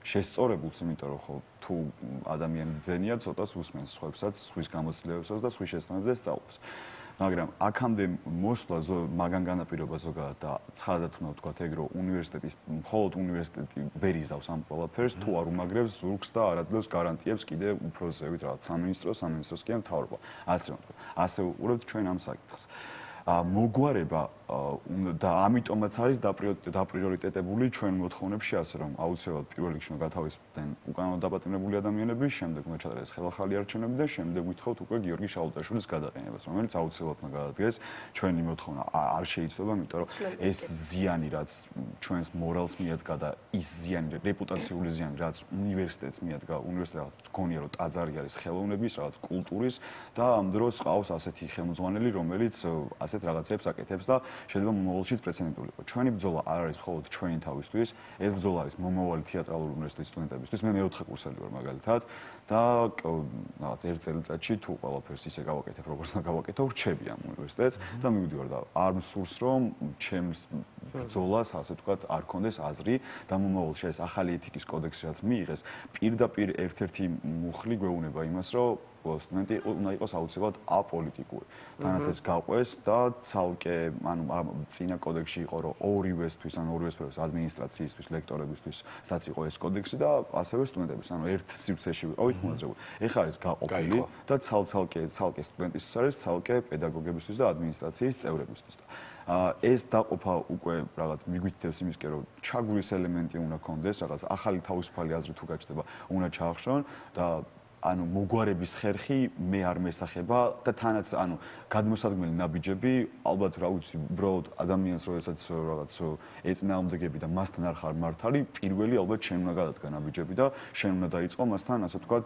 შესწორებულს, იმიტომ რომ ხო თუ ადამიანი ძენია, ცოტას უსმენს სხვებსაც, სხვის გამოცდილებებსაც და სხვის შესწავლებზე სწავლობს. მაგრამ აქამდე მოსვლა მაგან განაპირობა ზოგადად და ცხადად უნდა ვთქვათ ეგ რომ მხოლოდ უნივერსიტეტი ვერ იზავს ამ ყველაფერს თუ არ უმაგრებს ზურგს და არ აძლევს გარანტიებს კიდე უფრო ზევით რაღაც სამინისტროს კი მთავრობა ასე ვთქვათ ასე უყურებთ ჩვენ ამ საკითხს მოგვარება და ამიტომაც არის დაპრიორიტეტებული ჩვენ მოთხოვნებში ასე რომ აუცილებლად პირველ რიგში გათავისუფლდნენ უკანონოდ დაპატიმრებული ადამიანები, შემდეგ უნდა ჩაწერეს ხელახალი არჩევნები და შემდეგ ვითხოვთ უკვე გიორგი შალუტაშვილის გადაყენებას, რომელიც აუცილებლად უნდა გადადგეს. ჩვენი მოთხოვნა არ შეიძლება, იმიტომ რომ ეს ზიანი, რაც ჩვენს მორალს მიადგა და ის ზიანი, რეპუტაციული ზიანი, რაც უნივერსიტეტს მიადგა, უნივერსიტეტს გონია რომ ტაძარი არის ხელოვნების, რაღაც კულტურის და ამ დროს ყავს ასეთი ხელმძღვანელი, რომელიც ასეთ რაღაცებს აკეთებს და შეიძლება მომავალშიც პრეცედენტული იყო. ჩვენი ბრძოლა არ არის მხოლოდ ჩვენი თავისთვის, ეს ბრძოლა არის მომავალი თეატრალური უნივერსიტეტის სტუდენტებისთვის. მე მეოთხე კურსელი ვარ მაგალითად და რაღაც ერთ წელიწადში თუ ყველაფერს ისე გავაკეთებ, როგორც უნდა გავაკეთო, ვრჩები ამ უნივერსიტეტს და მივიდივარ და არ მსურს რომ ჩემს ბრძოლას, ასე ვთქვათ, არ კონდეს აზრი და მომავალში ეს ახალი ეთიკის კოდექსი რაც მიიღეს, პირდაპირ ერთ-ერთი მუხლი გვეუბნება იმას, რომ სტუდენტი უნდა იყოს აუცილებლად აპოლიტიკური. თანაც ეს გაყვეს და ცალკე, ანუ წინა კოდექსში იყო, რომ ორივესთვის, ანუ ორივესთვის ადმინისტრაციისთვის, ლექტორებისთვისაც იყო ეს კოდექსი და ასევე სტუდენტებისთვის, ანუ ერთ სივრცეში ვიყავით მოაზრებული. ეხლა არის გაყოფილი და ცალკე სტუდენტისთვის არის, ცალკე პედაგოგებისთვის და ადმინისტრაციის წევრებისთვის. ეს დაყოფა უკვე რაღაც მიგვითითებს იმისკენ, რომ ჩაგვრის ელემენტი უნდა კონდეს, რაღაც ახალი თავისუფალი აზრი თუ გაჩნდება, უნდა ჩაახშონ და ანუ მოგვარების ხერხი მე არ მესახება და თანაც ანუ გადმოსადგმელი ნაბიჯები ალბათ რა ვიცი უბრალოდ ადამიანს როდესაც რაღაც ეწინააღმდეგები და მასთან არ ხარ მართალი პირველი ალბათ შენ უნდა გადადგა ნაბიჯები და შენ უნდა დაიწყო მასთან ასე ვთქვათ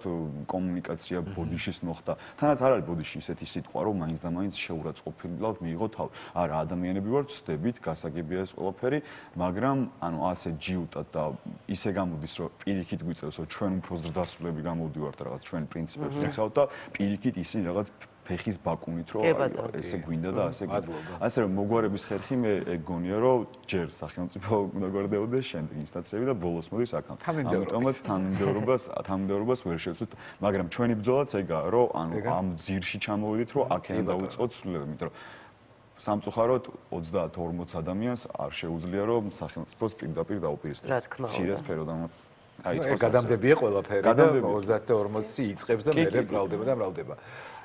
კომუნიკაცია ბოდიშის მოხდა თანაც არ არის ბოდიში ისეთი სიტყვა რომ მაინც და მაინც შეურაცხყოფილად მიიღო თავი არა ადამიანები ვართ ვსდებით გასაგებია ეს ყველაფერი მაგრამ ანუ ასე ჯიუტად და ისე გამოდის რომ პირიქით გვიწევს რომ ჩვენ უფრო ზრდასრულები გამოვდივართ რაღაც ჩვენ პრინციპებს ვიცავთ და პირიქით ისინი რაღაც ფეხის ბაკუნით რომ ესე გვინდა და ასე გვინდა. ასე რომ მოგვარების ხერხი მე გონია რომ ჯერ სახელმწიფო უნდა გვერდებოდეს შემდეგ ინსტანციები და ბოლოს მოდის აქამდე. ამიტომაც თანმიმდევრობას ვერ შევცვით, მაგრამ ჩვენი ბრძოლაც ეგაა რომ ანუ ამ ძირში ჩამოვიდით რომ აქედან დავიწყოთ ცვლილებები, იმიტომ რომ სამწუხაროდ 30-40 ადამიანს არ შეუძლია რომ სახელმწიფოს პირდაპირ დაუპირისპიროს. მცირე სფეროდან გადამდებია ყველაფერი და 30-40 იწყებს და მერე ბრალდება და ბრალდება.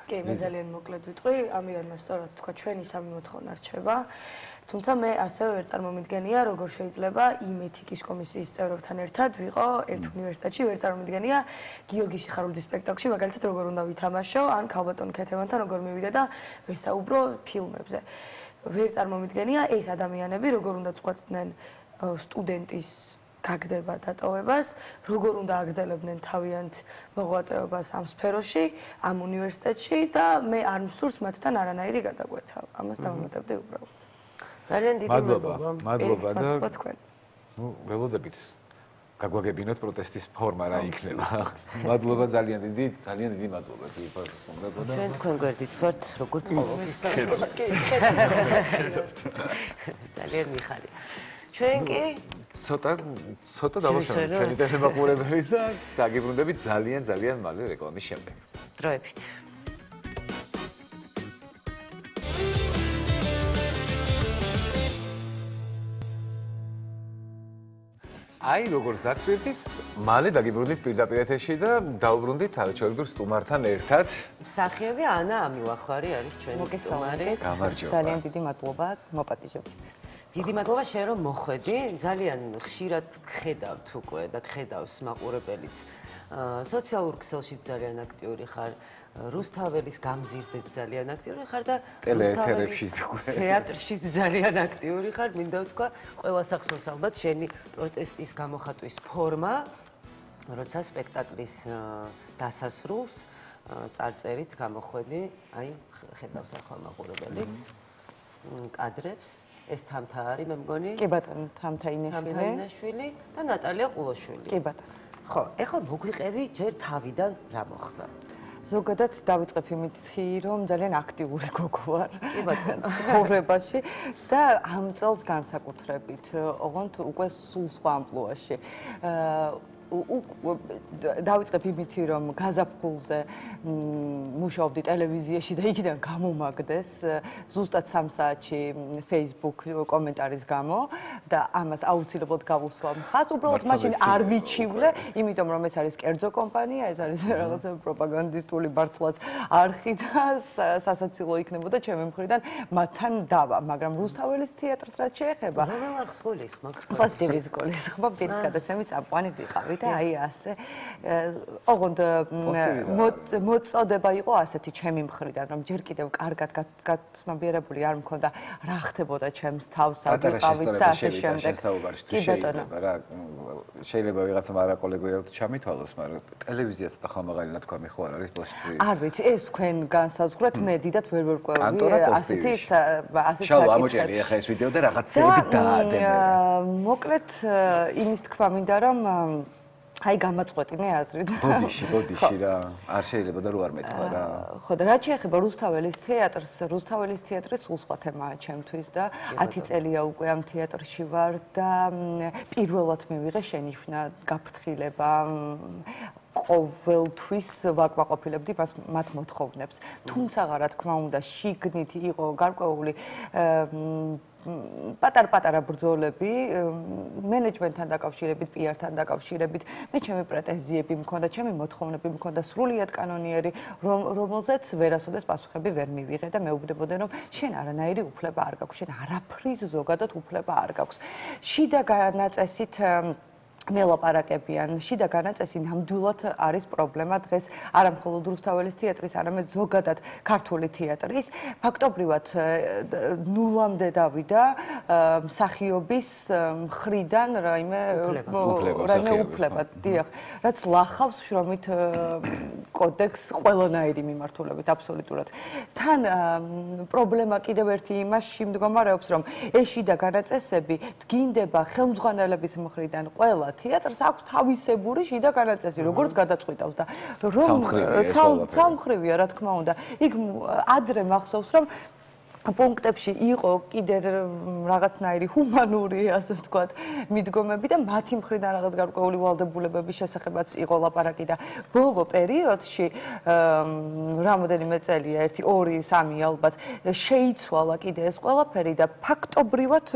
კი, მე ძალიან მოკლედ ვიტყვი, ამირანმა სწორად თქვა, ჩვენი სამი მოთხოვნა რჩება. თუმცა მე ასევე ვერ წარმომიდგენია, როგორ შეიძლება იმ ეთიკის კომისიის წევრებთან ერთად ვიყო ერთ უნივერსიტეტში, ვერ წარმომიდგენია გიორგი სიხარულიძის სპექტაკლში, მაგალითად როგორ უნდა ვითამაშო, ან ქალბატონ ქეთევანთან როგორ მივიდე და ვესაუბრო ფილმებზე. ვერ წარმომიდგენია ეს ადამიანები როგორ უნდა წყვეტდნენ სტუდენტის გაგდება დატოვებას, როგორ უნდა აგრძელებდნენ თავიანთ მოღვაწეობას ამ სფეროში, ამ უნივერსიტეტში და მე არ მსურს მათთან არანაირი გადაკვეთა. ამას დავამატებდი უბრალოდ. ძალიან დიდი მადლობა. მადლობა და თქვენ. ნუ ველოდებით გაგვაგებინოთ პროტესტის ფორმა რა იქნება. მადლობა ძალიან დიდი მადლობა თვითონ. ჩვენ თქვენ გვერდით ვართ როგორც ყოველთვის. ძალიან მიხარია. ჩვენ კი ცოტა დავაშალოთ ჩვენი ტელემაყურებელი და დაგიბრუნდებით ძალიან მალე რეკლამის შემდეგ. დროებით. აი როგორც დაგხვდით, მალე დაგიბრუნდით პირდაპირ ეთერში და დავუბრუნდით არაჩვეულებრივ სტუმართან ერთად. მსახიობი ანა ამილახვარი არის ჩვენი სტუმარი. გამარჯობა. ძალიან დიდი მადლობა მოპატიჟებისთვის. დიდი მადლობა შენ რომ მოხვედი, ძალიან ხშირად გხედავთ უკვე და გხედავს მაყურებელიც. სოციალურ ქსელში ძალიან აქტიური ხარ, რუსთაველის გამზირზეც ძალიან აქტიური ხარ და ტელეეთერებშიც უკვე. თეატრშიც ძალიან აქტიური ხარ, მინდა ვთქვა, ყველა სახსოვს ალბათ შენი პროტესტის გამოხატვის ფორმა, როცა სპექტაკლის დასასრულს წარწერით გამოხვედი, აი ხედავს ახლა მაყურებელიც კადრებს. ეს თამთა არის, მე მგონი? კი ბატონო, თამთა ინაშვილი და ნატალია ყულოშვილი. კი ბატონო. ხო, ეხლა მოგვიყევი ჯერ თავიდან რა მოხდა? ზოგადად დავიწყებ იმითი, რომ ძალიან აქტიური გოგო ვარ. კი ბატონო, ცხოვრებაში და ამ წელს განსაკუთრებით, ოღონდ უკვე სულ სხვა ამპლუაში. დავიწყებ იმითი, რომ გაზაფხულზე მუშაობდი ტელევიზიაში და იქიდან გამომაგდეს ზუსტად 3 საათში Facebook კომენტარის გამო და ამას აუცილებლად გავუსვა მხარს. უბრალოდ მაშინ არ ვიჩივლე, იმიტომ რომ ეს არის კერძო კომპანია, ეს არის რაღაცა პროპაგანდისტული მართლაც არხი და სასაცილო იქნებოდა ჩემი მხრიდან მათთან დავა, მაგრამ რუსთაველის თეატრს რაც შეეხება, რომელ არხს გულისხმობ? პოზიტივის გულისხმობ, პირის გადაცემის წამყვანი ვიყავი და აი ასე. ოღონდ მოწოდება იყო ასეთი ჩემი მხრიდან, რომ ჯერ კიდევ კარგად გაცნობიერებული არ მქონდა რა ხდებოდა ჩემს თავს, ავიყავით და ასე შემდეგ. შეიძლება რა, შეიძლება ვიღაცამ არა კოლეგოებად ჩამითვალოს, მაგრამ ტელევიზიაც და ხომაღალი ნათქვამი ხო არ არის ბოლში. არ ვიცი, ეს თქვენ განსაზღვრეთ, მე დიდად ვერ ვერკვევი ასეთი შალო ამოჭერი ახლა ეს ვიდეო და რაღაცები დაადენე. მოკლედ იმის თქვა მინდა რომ აი გამაწყვეტინე აზრით. ბოდიში რა, არ შეიძლება და რო არ მეთქვა რა. ხო და რაც შეეხება რუსთაველის თეატრს, რუსთაველის თეატრი სულ სხვა თემაა ჩემთვის და 10 წელია უკვე ამ თეატრში ვარ და პირველად მივიღე შენიშვნა, გაფრთხილება ყოველთვის ვაკმაყოფილებდი მათ მოთხოვნებს. თუმცა რა თქმა უნდა, შიგნით იყო გარკვეული პატარ-პატარა ბრძოლები მენეჯმენტთან დაკავშირებით, PR-თან დაკავშირებით, მე ჩემი პრეტენზიები მქონდა, ჩემი მოთხოვნები მქონდა სრულიად კანონიერი, რომელზეც ვერასოდეს პასუხები ვერ მივიღე და მეუბნებოდნენ, რომ შენ არანაირი უფლება არ გაქვს, შენ არაფრის ზოგადად უფლება არ გაქვს. შიდა განაწესით მელაპარაკებიან, შიდა განაწესი ნამდვილად არის პრობლემა დღეს არა მხოლოდ რუსთაველის თეატრის, არამედ ზოგადად ქართული თეატრის. ფაქტობრივად ნულამდე დავიდა მსახიობის მხრიდან რაიმე უფლება, დიახ, რაც ლახავს შრომით კოდექსს ყველანაირი მიმართულებით აბსოლუტურად. თან პრობლემა კიდევ ერთი იმაში მდგომარეობს, რომ ეს შიდა განაწესები დგინდება ხელმძღვანელების მხრიდან ყველა თეატრს აქვს თავისებური შიდა განაწესი, როგორც გადაწყვიტავს და რომ ცალმხრივია, რა თქმა უნდა. იქ ადრე მახსოვს, რომ პუნქტებში იყო კიდე რაღაცნაირი ჰუმანური, ასე ვთქვათ, მიდგომები და მათი მხრიდან რაღაც გარკვეული ვალდებულებების შესახებაც იყო ლაპარაკი და ბოლო პერიოდში რამოდენიმე წელია, 1, 2, 3 ალბათ შეიცვალა კიდე ეს ყველაფერი და ფაქტობრივად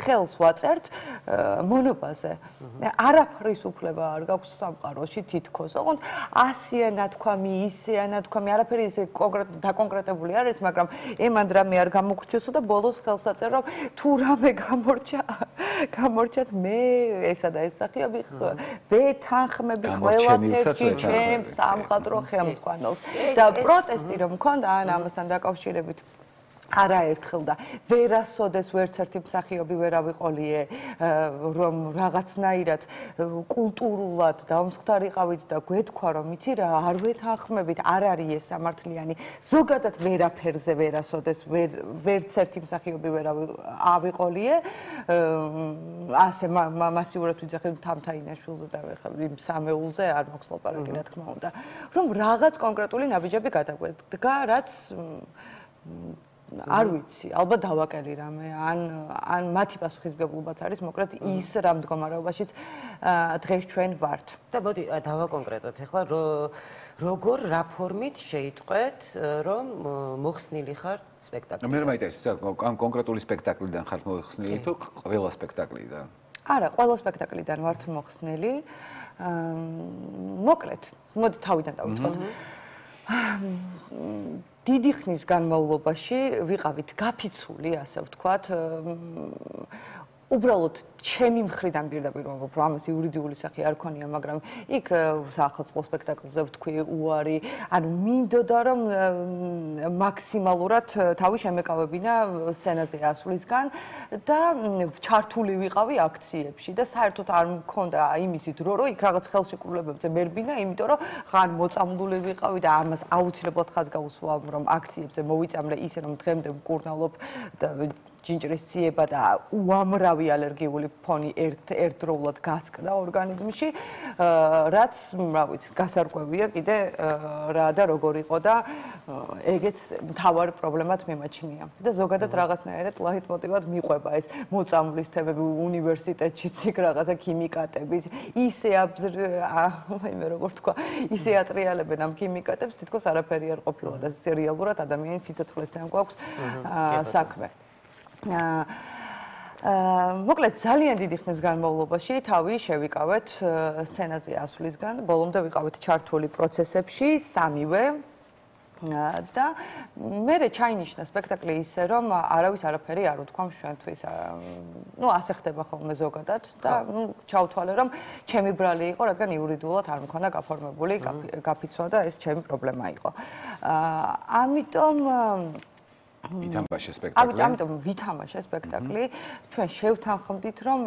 ხელს ვაწერთ მონობაზე. არაფრის უფლება არ გაქვს სამყაროში თითქოს. ოღონდ ასეა ნათქვამი, ისეა ნათქვამი, არაფერი ისე დაკონკრეტებული არ არის, მაგრამ ემან რამე არ გამოგრჩიოსო და ბოლოს ხელს აწერ, რომ თუ რამე გამორჩათ მე ესა და ეს სახიობი ვეთანხმები ყველაფერში ჩემს სამხატვრო ხელმძღვანელს და პროტესტი რომ მქონდა ან ამასთან დაკავშირებით არაერთხელ და ვერასოდეს ვერც ერთი მსახიობი ვერ ავიყოლიე რომ რაღაცნაირად კულტურულად დავმსხდარიყავით და გვეთქვა რომ იცი რა არ ვეთანხმებით არ არის ეს სამართლიანი ზოგადად ვერაფერზე ვერასოდეს ვერც ერთი მსახიობი ვერ ავიყოლიე ასე მასიურად ვიძახებ თამთაინაშვილზე და იმ სამეულზე არ მაქვს ლაპარაკი რა თქმა უნდა რომ რაღაც კონკრეტული ნაბიჯები გადაგვედგა რაც არ ვიცი, ალბათ დავაკელი რამე, ან მათი პასუხისმგებლობაც არის, მოკლედ ის რა მდგომარეობაშიც დღეს ჩვენ ვართ. და მოდი დავაკონკრეტოთ, ახლა როგორ რა ფორმით შეიტყვეთ, რომ მოხსნილი ხარ სპექტაკლიდან? მე მაინტერესებს, ამ კონკრეტული სპექტაკლიდან ხართ მოხსნილი თუ ყველა სპექტაკლიდან? არა, ყველა სპექტაკლიდან ვართ მოხსნილი. მოკლედ, მოდი თავიდან დავიწყოთ. დიდი ხნის განმავლობაში ვიყავით გაფიცული, ასე ვთქვათ, უბრალოდ ჩემი მხრიდან პირდაპირ ვამბობ, რომ ამას იურიდიული სახე არ ქონია, მაგრამ იქ საახალწლო სპექტაკლზე ვთქვი უარი, ანუ მინდოდა რომ მაქსიმალურად თავი შემეკავებინა სცენაზე ასვლისგან და ჩართული ვიყავი აქციებში და საერთოდ არ მქონდა იმისი დრო, რომ იქ რაღაც ხელშეკრულებებზე მერბინა, იმიტომ რომ ღან მოწამლული ვიყავი და ამას აუცილებლად ხაზს გავუსვა, რომ აქციებზე მოვიწამლე ისე რომ დღემდე ვკურნალობ და ჯინჯრის ციება და უამრავი ალერგიული ფონი ერთდროულად გასკდა ორგანიზმში, რაც, რა ვიცი, გასარკვევია კიდე რა და როგორ იყო და ეგეც მთავარ პრობლემად მიმაჩნია. და ზოგადად რაღაცნაირად ლაიტმოტივად მიყვება ეს მოწამვლის თემები უნივერსიტეტშიც იქ რაღაცა ქიმიკატების ისე მე როგორ თქვა, ისე ატრიალებენ ამ ქიმიკატებს, თითქოს არაფერი არ ყოფილა და რეალურად ადამიანის სიცოცხლესთან გვაქვს საქმე. მოკლედ ძალიან დიდი ხნის განმავლობაში თავი შევიკავეთ სცენაზე ასვლისგან, ბოლომდე ვიყავით ჩართული პროცესებში სამივე და მე ჩაინიშნა სპექტაკლი ისე რომ არავის არაფერი არ უთქვამს ჩვენთვის. ნუ ასე ხდება ხოლმე ზოგადად და ჩავთვალე რომ ჩემი ბრალი იყო, რადგან იურიდიულად არ მქონდა გაფორმებული გაფიცვა და ეს ჩემი პრობლემა იყო. ამიტომ ვითამაშე სპექტაკლი. ამიტომ ვითამაშე სპექტაკლი. ჩვენ შევთანხმდით რომ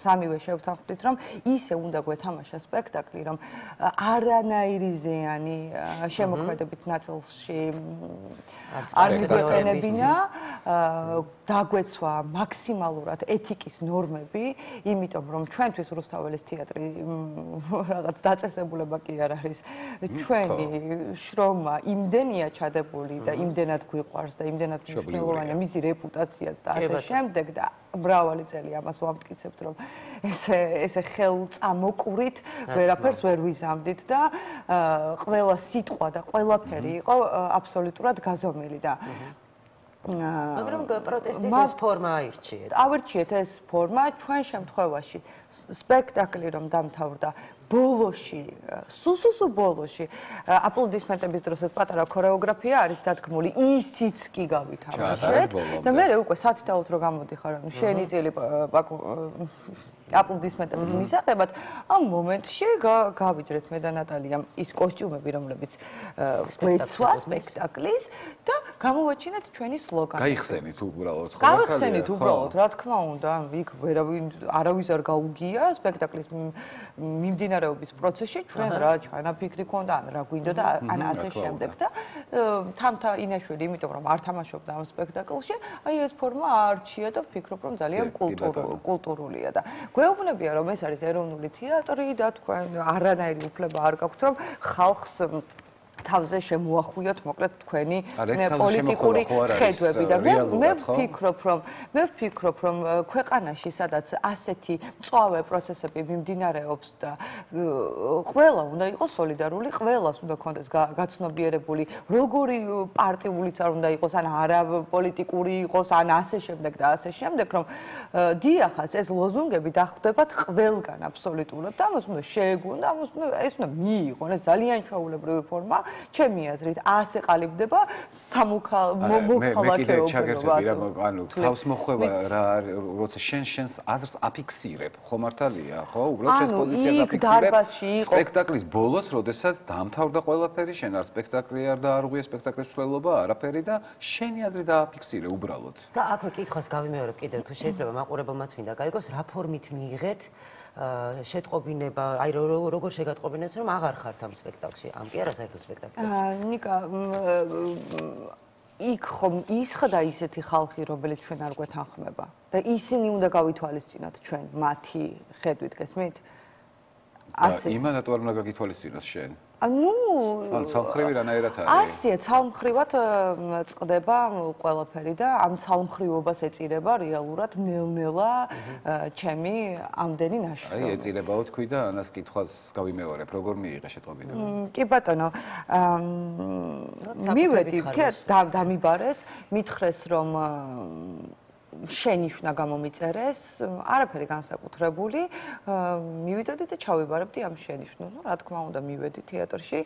სამივე შევთანხმდით რომ ისე უნდა გვეთამაშა სპექტაკლი რომ არანაირი ზიანი შემოქმედებით ნაწილში არ მიგვეყენებინა, დაგვეცვა მაქსიმალურად ეთიკის ნორმები, იმიტომ რომ ჩვენთვის რუსთაველის თეატრი რაღაც დაწესებულება კი არ არის. ჩვენი შრომა იმდენია ჩადებული და იმდენად გვიყვარს და იმდენად მნიშვნელოვანია მისი რეპუტაციაც და ასე შემდეგ და მრავალი წელი ამას ვამტკიცებთ რომ ესე ხელწამოყვრით ვერაფერს ვერ ვიზამდით და ყველა სიტყვა და ყველაფერი იყო აბსოლუტურად გაზომილი და მაგრამ პროტესტის ეს ფორმა აირჩიეთ. ავირჩიეთ ეს ფორმა ჩვენ შემთხვევაში სპექტაკლი რომ დამთავრდა ბოლოში, სუსუსუ ბოლოში აპლოდისმენტების დროს ეს პატარა ქორეოგრაფია არის დადგმული, ისიც კი გავითამაშეთ და მე უკვე სათითაოდ რო გამოდიხარ, შენი წილი აპლოდისმენტების მისაღებად, ამ მომენტში გავიძრეთ მე და ნატალიამ ის კოსტიუმები, რომლებიც გვეცვა სპექტაკლის და გამოვაჩინეთ ჩვენი სლოგანი. გაიხსენით უბრალოდ, ხო? გავიხსენით უბრალოდ, რა თქმა უნდა, იქ არავის არ გაუგია სპექტაკლის მიმდინარეობის პროცესში ჩვენ რა ჩანაფიქრი ქონდა, ან რა გვინდა და ან ასე შემდეგ და თამთა ინაშვილი, იმიტომ რომ არ თამაშობდა ამ სპექტაკლში, აი ეს ფორმა აარჩია და ვფიქრობ რომ ძალიან კულტურულია და გვეუბნებია რომ ეს არის ეროვნული თეატრი და თქვენ არანაირი უფლება არ გაქვთ რომ ხალხს თავზე შემოახვიოთ მოკლედ თქვენი პოლიტიკური ხედვები და მე ვფიქრობ რომ ქვეყანაში სადაც ასეთი მწვავე პროცესები მიმდინარეობს და ყველა უნდა იყოს სოლიდარული, ყველას უნდა ქონდეს გაცნობიერებული როგორი პარტიულიც არ უნდა იყოს ან არაპოლიტიკური იყოს ან ასე შემდეგ და ასე შემდეგ რომ დიახაც ეს ლოზუნგები დახვდებათ ყველგან აბსოლუტურად და ამას უნდა შეეგუონ და ეს უნდა მიიღონ ეს ძალიან ჩვეულებრივი ფორმა ჩემი აზრით ასე ყალიბდება მოქალაქეობა. ანუ თავს მოხვება რა როცა შენს აზრს აფიქსირებ, ხო მართალია, ხო? უბრალოდ შენს პოზიციას აფიქსირებ. სპექტაკლის ბოლოს, როდესაც დამთავრდა ყველაფერი, შენ არ სპექტაკლი არ დაარღვია სპექტაკლის მსვლელობა, არაფერი და შენი აზრი დააფიქსირე უბრალოდ. და აქვე კითხვას გავიმეორებ კიდევ თუ შეიძლება მაყურებელმაც მინდა გაიგოს რა ფორმით მიიღეთ შეტყობინება, აი როგორ შეგატყობინებს რომ აღარ ხართ ამ სპექტაკლში, ამ კი არა საერთოდ სპექტაკლში. ნიკა, იქ ხომ ისხდა ისეთი ხალხი, რომელიც ჩვენ არ გვეთანხმება და ისინი უნდა გავითვალისწინოთ ჩვენ მათი ხედვით, გესმით? ასე. იმანად არ უნდა გაგითვალისწინოს შენ. ანუ ცალმხრივი რანაირად არის? ასეა, ცალმხრივად წყდება ყველაფერი და ამ ცალმხრივობას ეწირება რეალურად ნელ-ნელა ჩემი ამდენი ნაშრომი. აი, ეწირებაო თქვი და ანას კითხვას გავიმეორებ, როგორ მიიღე შეტყობინება? კი ბატონო, მივედი, დამიბარეს, მითხრეს რომ შენიშვნა გამომიწერეს, არაფერი განსაკუთრებული, მივიდოდი და ჩავიბარებდი ამ შენიშვნას. რა თქმა უნდა, მივედი თეატრში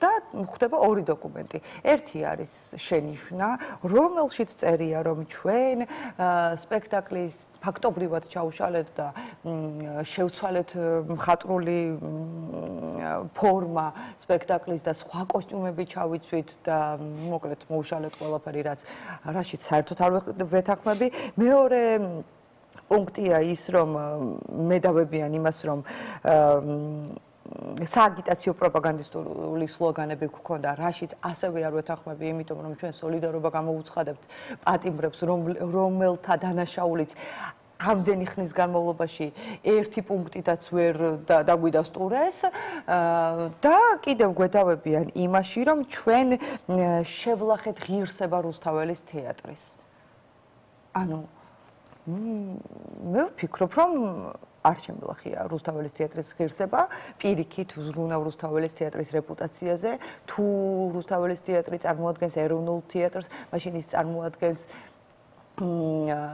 და ხდება ორი დოკუმენტი. ერთი არის შენიშვნა, რომელშიც წერია, რომ ჩვენ სპექტაკლის ფაქტობრივად ჩაუშალეთ და შევცვალეთ მხატვრული ფორმა სპექტაკლის და სხვა კოსტიუმები ჩავიცვით და მოკლედ მოუშალეთ ყველაფერი, რაშიც საერთოდ არ ვეთანხმები. მეორე პუნქტია ის, რომ მე დავებიან იმას, რომ სააგიტაციო პროპაგანდისტული სლოგანები გქონდა, რაშიც ასევე არ ვეთანხმები, იმიტომ რომ ჩვენ სოლიდარობა გამოვუცხადებთ პატიმრებს, რომელთა დანაშაულიც ამდენი ხნის განმავლობაში ერთი პუნქტითაც ვერ დაგვიდასტურეს და კიდევ გვედავებიან იმაში, რომ ჩვენ შევლახეთ ღირსება რუსთაველის თეატრის. ანუ მე ვფიქრობ, რომ არ შემილახია რუსთაველის თეატრის ღირსება, პირიქით ვზრუნავ რუსთაველის თეატრის რეპუტაციაზე, თუ რუსთაველის თეატრი წარმოადგენს ეროვნულ თეატრს, მაშინ ის წარმოადგენს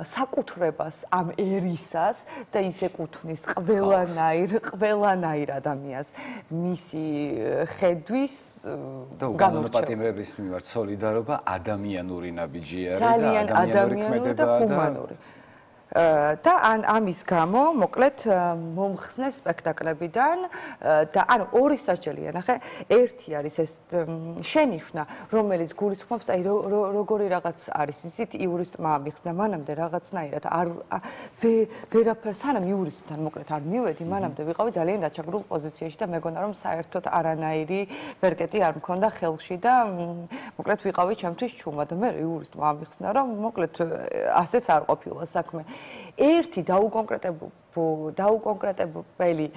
საკუთრებას ამ ერისას და ის ეკუთვნის ყველანაირ ადამიანს მისი ხედვის და განმარტიმრების მიმართ სოლიდარობა ადამიანური ნაბიჯი არის და ადამიანური ქმედება და ჰუმანური. და ამის გამო, მოკლედ, მომხსნე სპექტაკლებიდან და ანუ ორი სასჯელია, ნახე, ერთი არის ეს შენიშვნა, რომელიც გულისხმობს, აი როგორი რაღაც არის, ისიც იურისტმა ამიხსნა, მანამდე რაღაცნაირად ვერაფერს სანამ იურისტთან მოკლედ არ მივედი, მანამდე ვიყავი ძალიან დაჩაგრულ პოზიციაში და მეგონა რომ საერთოდ არანაირი ვერკეტი არ მქონდა ხელში და მოკლედ ვიყავი ჩემთვის ჩუმა და მე იურისტმა ამიხსნა, რომ მოკლედ ასეც არ ყოფილა საქმე. ერთი დაუკონკრეტებელი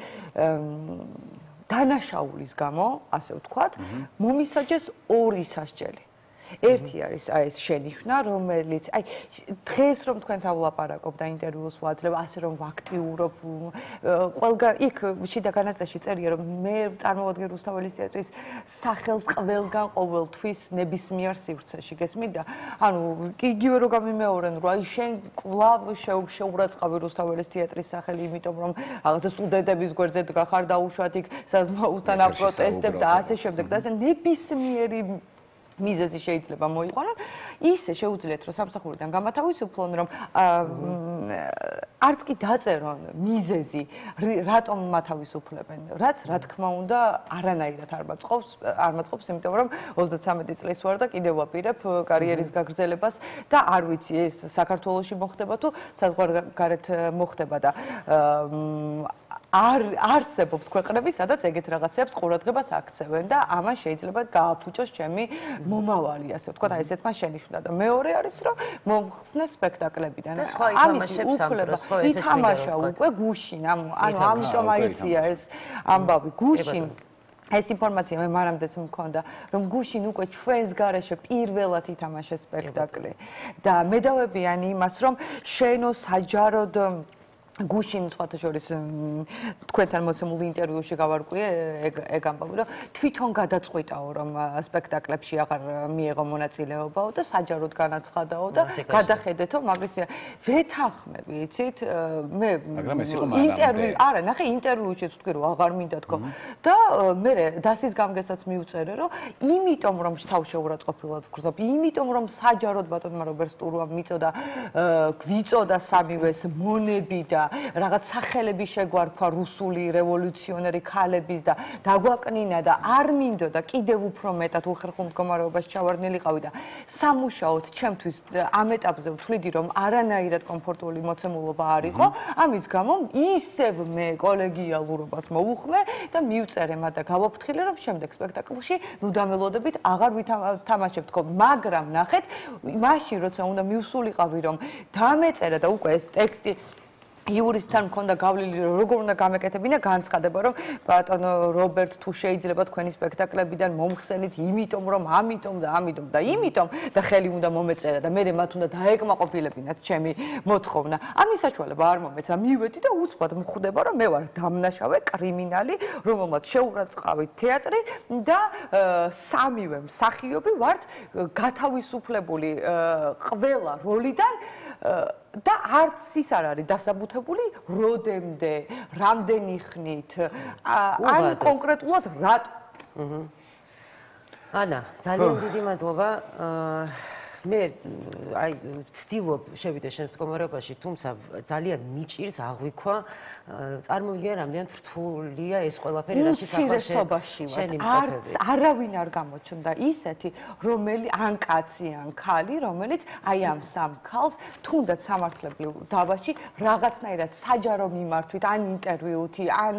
დანაშაულის გამო, ასე ვთქვათ, მომისაჯეს ორი სასჯელი. ერთი არის აი ეს შენიშვნა, რომელიც აი დღეს რომ თქვენთან ვლაპარაკობ და ინტერვიუს ვაძლევ, ასე რომ ვაქტიურობ, ყველგან იქ შიდა განაწილში წერია, რომ მე წარმოვადგენ რუსთაველის თეატრის სახელს ყველგან ყოველთვის ნებისმიერ სივრცეში. გესმით და ანუ იგივე რო გამიმეორენ, რომ აი შენ კვლავ შეურაცხავი რუსთაველის თეატრის სახელი, იმიტომ რომ რაღაცა სტუდენტების გვერდზე დგახარ დაუშვათ იქ საზმაოსთან აპროტესტებ და ასე შემდეგ და ასე ნებისმიერი მიზეზი შეიძლება მოიყვანონ, ისე შეუძლიათ, რომ სამსახურიდან გამათავისუფლონ, რომ არც კი დაწერონ მიზეზი, რატომ მათავისუფლებენ, რაც რა თქმა უნდა არანაირად არ მაწყობს, იმიტომ რომ 33 წლის ვარ და კიდევ ვაპირებ კარიერის გაგრძელებას და არ ვიცი ეს საქართველოში მოხდება თუ საზღვარგარეთ მოხდება და არსებობს ქვეყნები, სადაც ეგეთ რაღაცებს ყურადღებას აქცევენ და ამან შეიძლება გააფუჭოს ჩემი მომავალი, ასე ვთქვათ, აი ესეთმა შენიშვნა და მეორე არის, რომ მომხსნე სპექტაკლებიდან. ამის უფლება ითამაშა უკვე გუშინ, ანუ ამიტომ აიწია ეს ამბავი გუშინ. ეს ინფორმაცია მე მანამდეც მქონდა, რომ გუშინ უკვე ჩვენს გარეშე პირველად ითამაშეს სპექტაკლი და მედავებიან იმას, რომ შენო საჯაროდ გუშინ სხვათა შორის თქვენთან მოცემულ ინტერვიუში გავარკვიე ეგ ამბავი, რომ თვითონ გადაწყვიტაო, რომ სპექტაკლებში აღარ მიეღო მონაწილეობაო და საჯაროდ განაცხადაო და გადახედეთო, მაგისია ვეთანხმები, იცით? მე არა, ნახე ინტერვიუშიც ვთქვი, რომ აღარ მინდა თქო და მე დასის გამგესაც მივწერე, რომ იმიტომ რომ თავშეურაცხყოფილად ვგრძნობ, იმიტომ რომ საჯაროდ ბატონმა რობერტ სტურუამ მიწოდა გვიწოდა სამივეს მონები და რაღაც სახელები შეგვარქვა რუსული რევოლუციონერი ქალების და დაგვაკნინა და არ მინდოდა კიდევ უფრო მეტად უხერხულ მდგომარეობაში ჩავარდნილიყავი და სამუშაოდ ჩემთვის ამ ეტაპზე ვთვლიდი რომ არანაირად კომფორტული მოცემულობა არ იყო, ამის გამო ისევ მე კოლეგიალურობას მოვუხმე და მივწერე მათ და გავაფრთხილე რომ შემდეგ სპექტაკლში ნუ დამელოდებით აღარ ვითამაშებ თქო, მაგრამ ნახეთ, მაშინ როცა უნდა მივსულიყავი რომ დამეწერა და უკვე ეს ტექსტი იურისტთან მქონდა გავლილი, როგორ უნდა გამეკეთებინა განცხადება, რომ ბატონო რობერტ თუ შეიძლება თქვენი სპექტაკლებიდან მომხსენით, იმიტომ რომ ამიტომ და იმიტომ და ხელი უნდა მომეწერა და მე მათ უნდა დაეკმაყოფილებინათ ჩემი მოთხოვნა. ამის საშუალება არ მომეცა, მივედი და უცბად მხვდება, რომ მე ვარ დამნაშავე კრიმინალი, რომელმაც შეურაცხავით თეატრი და სამივე მსახიობი ვართ გათავისუფლებული ყველა როლიდან და არც ის არ არის დასაბუთებული როდემდე, რამდენი ხნით, ან კონკრეტულად რატო. ანა, ძალიან დიდი მადლობა. მე აი ვცდილობ შევიდე შენ მდგომარეობაში, თუმცა ძალიან მიჭირს აღვიქვა. წარმოვიდგინე რამდენად რთულია ეს ყველაფერი, რაშიც ახლა შენ არც არავინ არ გამოჩნდა ისეთი, ან კაცი, ან ქალი, რომელიც აი ამ სამ ქალს თუნდაც სამართლებრივ დავაში რაღაცნაირად საჯარო მიმართვით, ან ინტერვიუთ, ან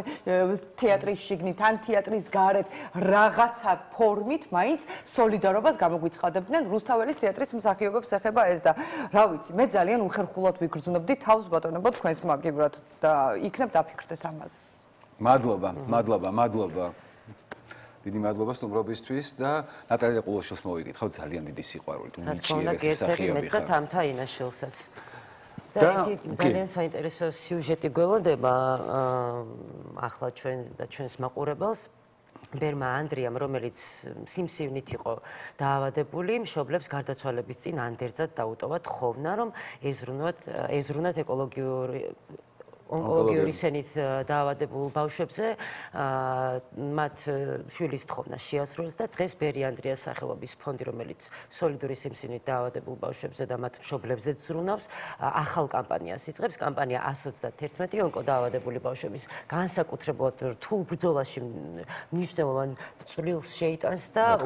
თეატრის შიგნით, ან თეატრის გარეთ რაღაცა ფორმით მაინც სოლიდარობას გამოგვიცხადებდნენ რუსთაველის თეატრის მსახიობებს ეხება ეს და რა ვიცი, მე ძალიან უხერხულად ვიგრძნობდი თავს ბატონებო თქვენს მაგივრად და იქნებ დაფიქრდეთ ამაზე. მადლობა. დიდი მადლობა სტუმრობისთვის და ნატალია ყულოშვილს მოვიკითხავ ძალიან დიდი სიყვარულით, უმიჭიერეს მსახიობი ხარ. და თამთა ინაშვილსაც. და ძალიან საინტერესო სიუჟეტი გველოდება ახლა ჩვენს მაყურებელს. ბერმა ანდრიამ, რომელიც სიმსივნით იყო დაავადებული, მშობლებს გარდაცვალების წინ ანდერძად დაუტოვათ ხოვნა, რომ ეზრუნათ ონკოლოგიური სენით დაავადებულ ბავშვებზე მათ შვილის თხოვნა შეასრულეს და დღეს ბერი ანდრიას სახელობის ფონდი, რომელიც სოლიდური სიმსივნით დაავადებულ ბავშვებზე და მათ მშობლებზე ზრუნავს, ახალ კამპანიას იწყებს. კამპანია 131 ონკოდაავადებული ბავშვების განსაკუთრებულად რთულ ბრძოლაში მნიშვნელოვან წვლილს შეიტანს და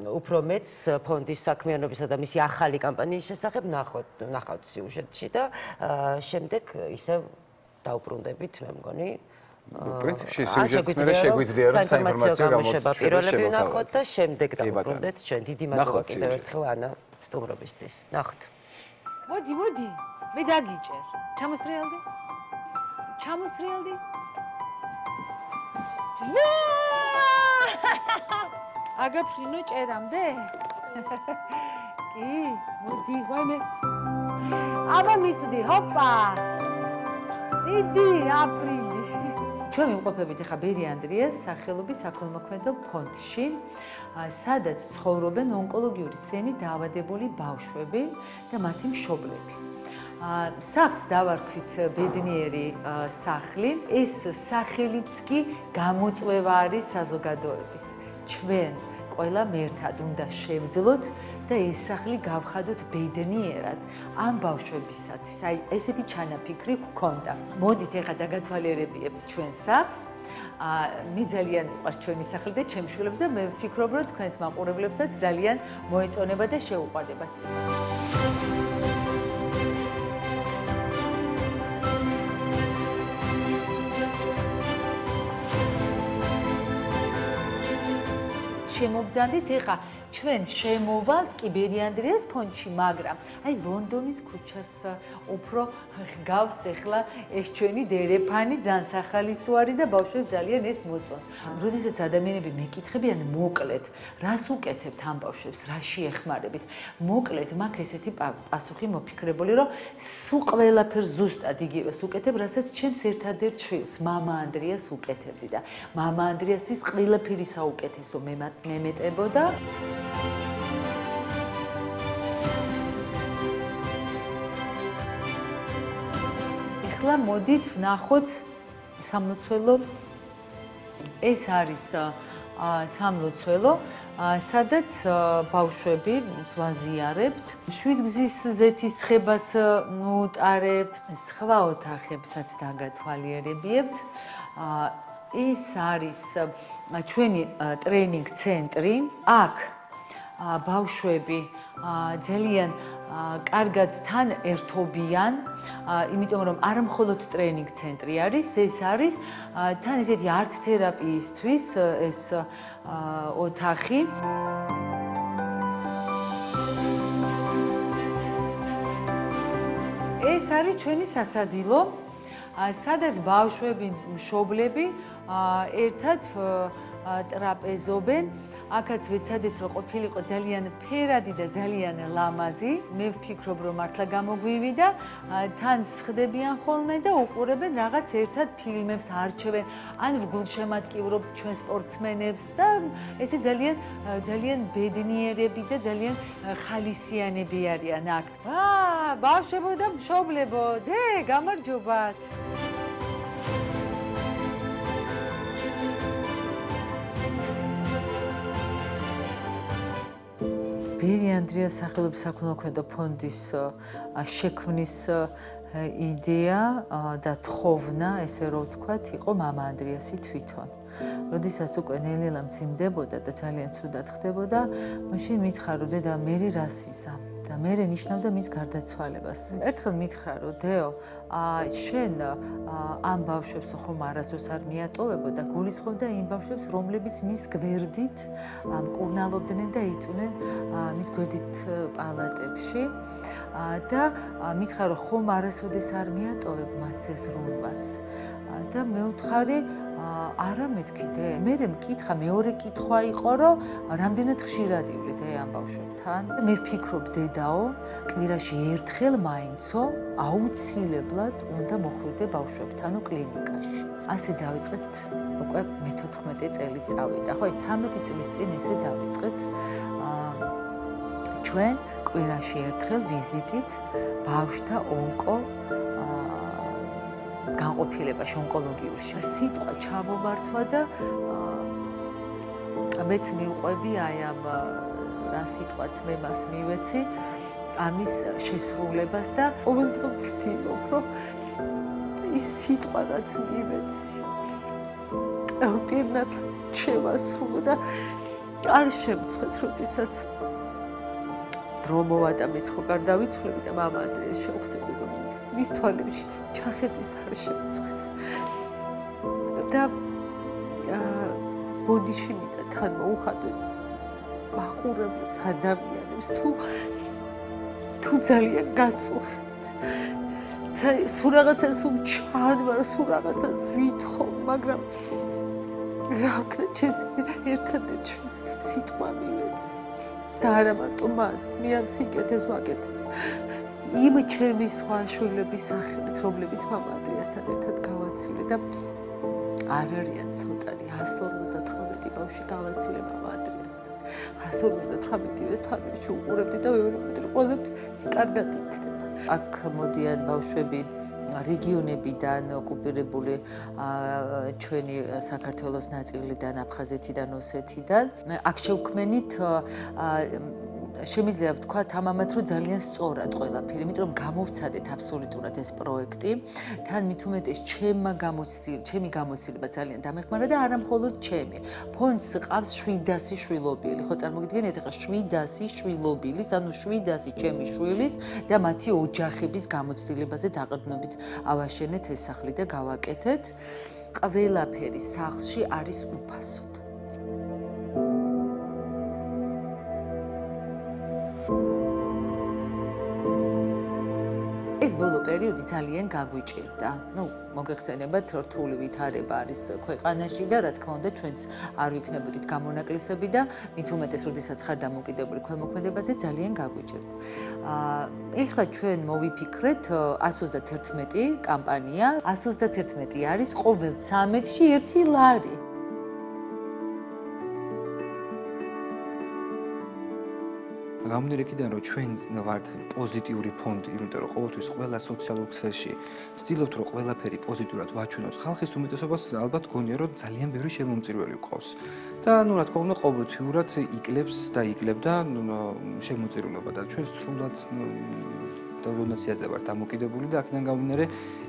უფრო მეც ფონდის საქმიანობისა და მისი ახალი კამპანიის შესახებ ნახავთ სიუჟეტში და შემდეგ ისევ დაუბრუნდებით, მე მგონი. პრინციპში სიუჟეტს მე შეგვიძლია რომ საინფორმაციო გამოშვება პირველები ვნახოთ და შემდეგ დავუბრუნდეთ ჩვენ. დიდი მადლობა კიდევ ერთხელ ანა სტუმრობისთვის. ნახოთ. მოდი, მე დაგიჭერ. ჩამოსრიალდი? აგაფრინო ჭერამდე? კი, მოდი, ვაიმე. აბა მიწდი, ჰოპა. დიდი აპრილი. ჩვენ ვიმყოფებით ახლა ბერი ანდრიას სახელობის საქველმოქმედო ფონდში, სადაც ცხოვრობენ ონკოლოგიური სენით დაავადებული ბავშვები და მათი მშობლები. სახლს დავარქვით ბედნიერი სახლი. ეს სახელიც კი გამოწვევა არის საზოგადოების. ჩვენ ყველა მერთად უნდა შევძლოთ და ეს სახლი გავხადოთ ბედნიერად ამ ბავშვებისათვის. აი ესეთი ჩანაფიქრი გვქონდა. მოდით ახლა დაგათვალიერებიებთ ჩვენ სახლს. მე ძალიან მიყვარს ჩვენი სახლი და ჩემს შვილებს და მე ვფიქრობ, რომ თქვენს მაყურებლებსაც ძალიან მოეწონება და შეუყვარდებათ. შემობძანდით ეხა ჩვენ შემოვალთ კი ბერი ანდრიას ფონდში, მაგრამ აი ლონდონის ქუჩას უფრო გავს ეხლა ეს ჩვენი დერეფანი ძალიან სახალისო არის და ბავშვებს ძალიან ეს მოწონს. როდესაც ადამიანები მეკითხებიან მოკლედ, რას უკეთებთ ამ ბავშვებს, რა შეეხმარებით? მოკლედ მაქვს ესეთი პასუხი მოფიქრებული, რომ სულ ყველაფერს ზუსტად იგივეს უკეთებ, რასაც ჩემს ერთადერთ შვილს, მამა ანდრიას უკეთებდი და მამა ანდრიასთვის ყველაფერი საუკეთესო მემეტებოდა. ეხლა მოდით ვნახოთ სამლოცველო. ეს არის სამლოცველო, სადაც ბავშვები ვაზიარებთ. შვიდგზის ზეთისხებას ვუტარებთ, სხვა ოთახებსაც დაგათვალიერებიებთ. ეს არის ჩვენი ტრენინგ ცენტრი. აქ ბავშვები ძალიან კარგად თან ერთობიან, იმიტომ რომ არა მხოლოდ ტრენინგ ცენტრი არის, ეს არის თან ესეთი არტ თერაპიისთვის ეს ოთახი. ეს არის ჩვენი სასადილო, სადაც ბავშვები, მშობლები ერთად ტრაპეზობენ. აქაც ვეცადეთ, რომ ყოფილიყო ძალიან ფერადი და ძალიან ლამაზი. მე ვფიქრობ, რომ მართლა გამოგვივიდა. თან სხდებიან ხოლმე და უყურებენ რაღაც ერთად ფილმებს, არჩევენ, ან ვგულშემატკივრობთ ჩვენ სპორტსმენებს და ესე ძალიან ბედნიერები და ძალიან ხალისიანები არიან აქ. ბავშვებო და მშობლებო, გამარჯობათ. ბერი ანდრიას სახელობის საქველმოქმედო ფონდის შექმნის იდეა და თხოვნა, ესე რომ ვთქვათ, იყო მამა ანდრიასი თვითონ. როდესაც უკვე ნელ-ნელა მძიმდებოდა და ძალიან ცუდად ხდებოდა, მაშინ მითხრა, რომ დედა მერი რას იზა და მერე ნიშნავდა მის გარდაცვალებას. ერთხელ მითხრა, რომ დეო, შენ ამ ბავშვებს ხომ არასდროს არ მიატოვებო და გულისხმობდა იმ ბავშვებს, რომლებიც მის გვერდით მკურნალობდნენ და იწვნენ მის გვერდით პალატებში. და მითხრა, რომ ხომ არასოდეს არ მიატოვებ მათზე ზრუნვას. და მე ვთხარი, არა მეთქი დე. მე მკითხა, მეორე კითხვა იყო, რომ რამდენად ხშირად ივლიდე ამ ბავშვებთან. მე ვფიქრობ, დედაო, კვირაში ერთხელ მაინცო აუცილებლად უნდა მოხვიდე ბავშვებთანო კლინიკაში. ასე დავიწყეთ უკვე მე-14 წელი წავიდა. ხო, 13 წლის წინ ესე დავიწყეთ. ჩვენ კვირაში ერთხელ ვიზიტით ბავშვთა განყოფილებაში, ონკოლოგიურში. სიტყვა ჩამომართვა და მეც მივყვები აი ამ რა სიტყვაც მე მას მივეცი ამის შესრულებას და ყოველდღე ვცდილობ, რომ ის სიტყვა რაც მივეცი პირნად შევასრულო და არ შემწხვეს, როდესაც დრო მოვატა მის ხო გარდავიცვლები და მამა ადრეა შევხვდები, რომ მის თვალებში ჩახედვის არ შემწხვეს. და ბოდიში მიტა თან მოუხადო მაყურებლებს ადამიანებს თუ ძალიან გაწუხეთ. და სულ რაღაცას ჩანვარ, სულ რაღაცას ვითხოვ, მაგრამ რა ვქნა, ჩემს ერთადერთი სიტყვა მივეცი. და არა მარტო მას, მე ამ სიკეთეს ვაკეთებ. იმ ჩემი სხვა შვილების სახელით, რომლებიც მამა ადრიასთან ერთად გავაცილე და არ არიან ცოტანი, 158 ბავშვი გავაცილე მამა ადრიასთან. 158-ს თვალებში უყურებდი და ვეუბნები, რომ ყველაფერი კარგად იქნება. აქ მოდიან ბავშვები რეგიონებიდან, ოკუპირებული ჩვენი საქართველოს ნაწილიდან, აფხაზეთიდან, ოსეთიდან. აქ შევქმნით შემიძლია ვთქვათ ამამად, რომ ძალიან სწორად ყველაფერი, იმიტომ რომ გამოვცადეთ აბსოლუტურად ეს პროექტი. თან მით უმეტეს ჩემი გამოცდილება ძალიან დამეხმარა და არა მხოლოდ ჩემი. ფონდს ყავს 700 შვილობილი, ხო წარმოგიდგენიათ, ახლა 700 შვილობილის, ანუ 700 ჩემი შვილის და მათი ოჯახების გამოცდილებაზე დაყრდნობით ავაშენეთ ეს სახლი და გავაკეთეთ. ყველაფერი სახლში არის უფასოდ. ეს ბოლო პერიოდი ძალიან გაგვიჭირდა. მოგეხსენებათ, რთული ვითარება არის ქვეყანაში და რა თქმა უნდა, ჩვენც არ ვიქნებოდით გამონაკლისები და მით უმეტეს, როდესაც ხარ დამოკიდებული ქვემოქმედებაზე, ძალიან გაგვიჭირდა. ეხლა ჩვენ მოვიფიქრეთ 131 კამპანია. 131 არის ყოველ 13-ში 1 ლარი. გამომდინარე იქიდან, რომ ჩვენ ვართ პოზიტიური ფონდი, იმიტომ რომ ყოველთვის ყველა სოციალურ ქსელში ვცდილობთ, რომ ყველაფერი პოზიტიურად ვაჩვენოთ. ხალხის უმეტესობას ალბათ გონია, რომ ძალიან ბევრი შემომწირველი გვყავს. და რა თქმა უნდა, ყოველთვიურად იკლებს და იკლებდა შემოწირულობა და ჩვენ სრულად დონაციაზე ვართ დამოკიდებული და აქედან გამომდინარე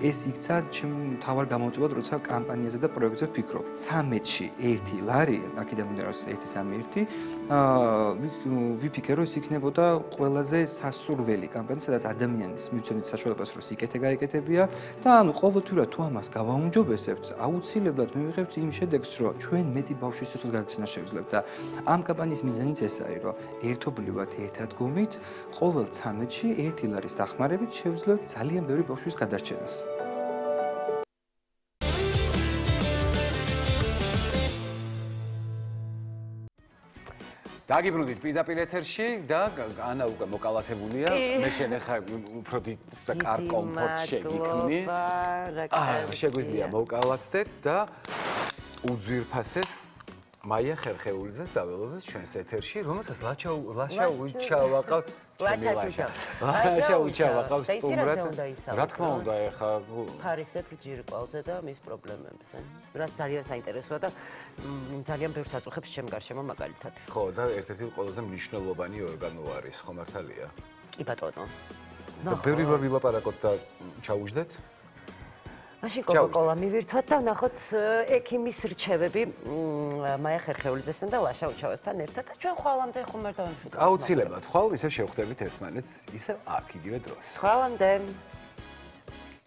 ეს იქცა ჩემ მთავარ გამოწვევად, როცა კამპანიაზე და პროექტზე ვფიქრობ. 13-ში 1 ლარი, აქედან მომდინარე 1-3-1 ვიფიქრე, რომ ეს იქნებოდა ყველაზე სასურველი კამპანია, სადაც ადამიანის მივცემთ საშუალებას, რომ სიკეთე გაეკეთებია და ანუ ყოველთვიურად თუ ამას გავაუმჯობესებთ, აუცილებლად მივიღებთ იმ შედეგს, რომ ჩვენ მეტი ბავშვის სიცოცხლის გადაცემა შევძლებთ და ამ კამპანიის მიზანიც ეს არის, რომ ერთობლივად ერთადგომით ყოველ 13-ში 1 ლარის დახმარებით შევძლებთ ძალიან ბევრი ბავშვის გადარჩენას. დაგიბრუნდით პირდაპირ ეთერში და ანა უკვე მოკალათებულია. მე შენ ახლა უფრო დიდ და კარგ კომფორტს შეგიქმნი. შეგვიძლია მოკალათდეთ და უძვირფასეს მაია ხერხეულიძეს დაველოდეთ ჩვენს ეთერში, რომელსაც ლაშა უჩავაყავთ. ლაშა უჩავაყავთ სტუმრად. რა თქმა უნდა, ახლა ფარისებრ ჯირკვალზე და მის პრობლემებზე. რაც ძალიან საინტერესოა და ძალიან ბევრს აწუხებს ჩემ გარშემო მაგალითად. ხო, და ერთ-ერთი ყველაზე მნიშვნელოვანი ორგანო არის, ხო მართალია? კი ბატონო. და ბევრი ვილაპარაკოთ და ჩაუჯდეთ? მაშინ კოკა-კოლა მივირთვათ და ნახოთ ექიმის რჩევები მაია ხერხეულიძესთან და ლაშა უჩავასთან ერთად და ჩვენ ხვალამდე ხომ არ დავამშვიდობთ. აუცილებლად ხვალ ისევ შევხვდებით ერთმანეთს, ისევ აქ იგივე დროს. ხვალამდე.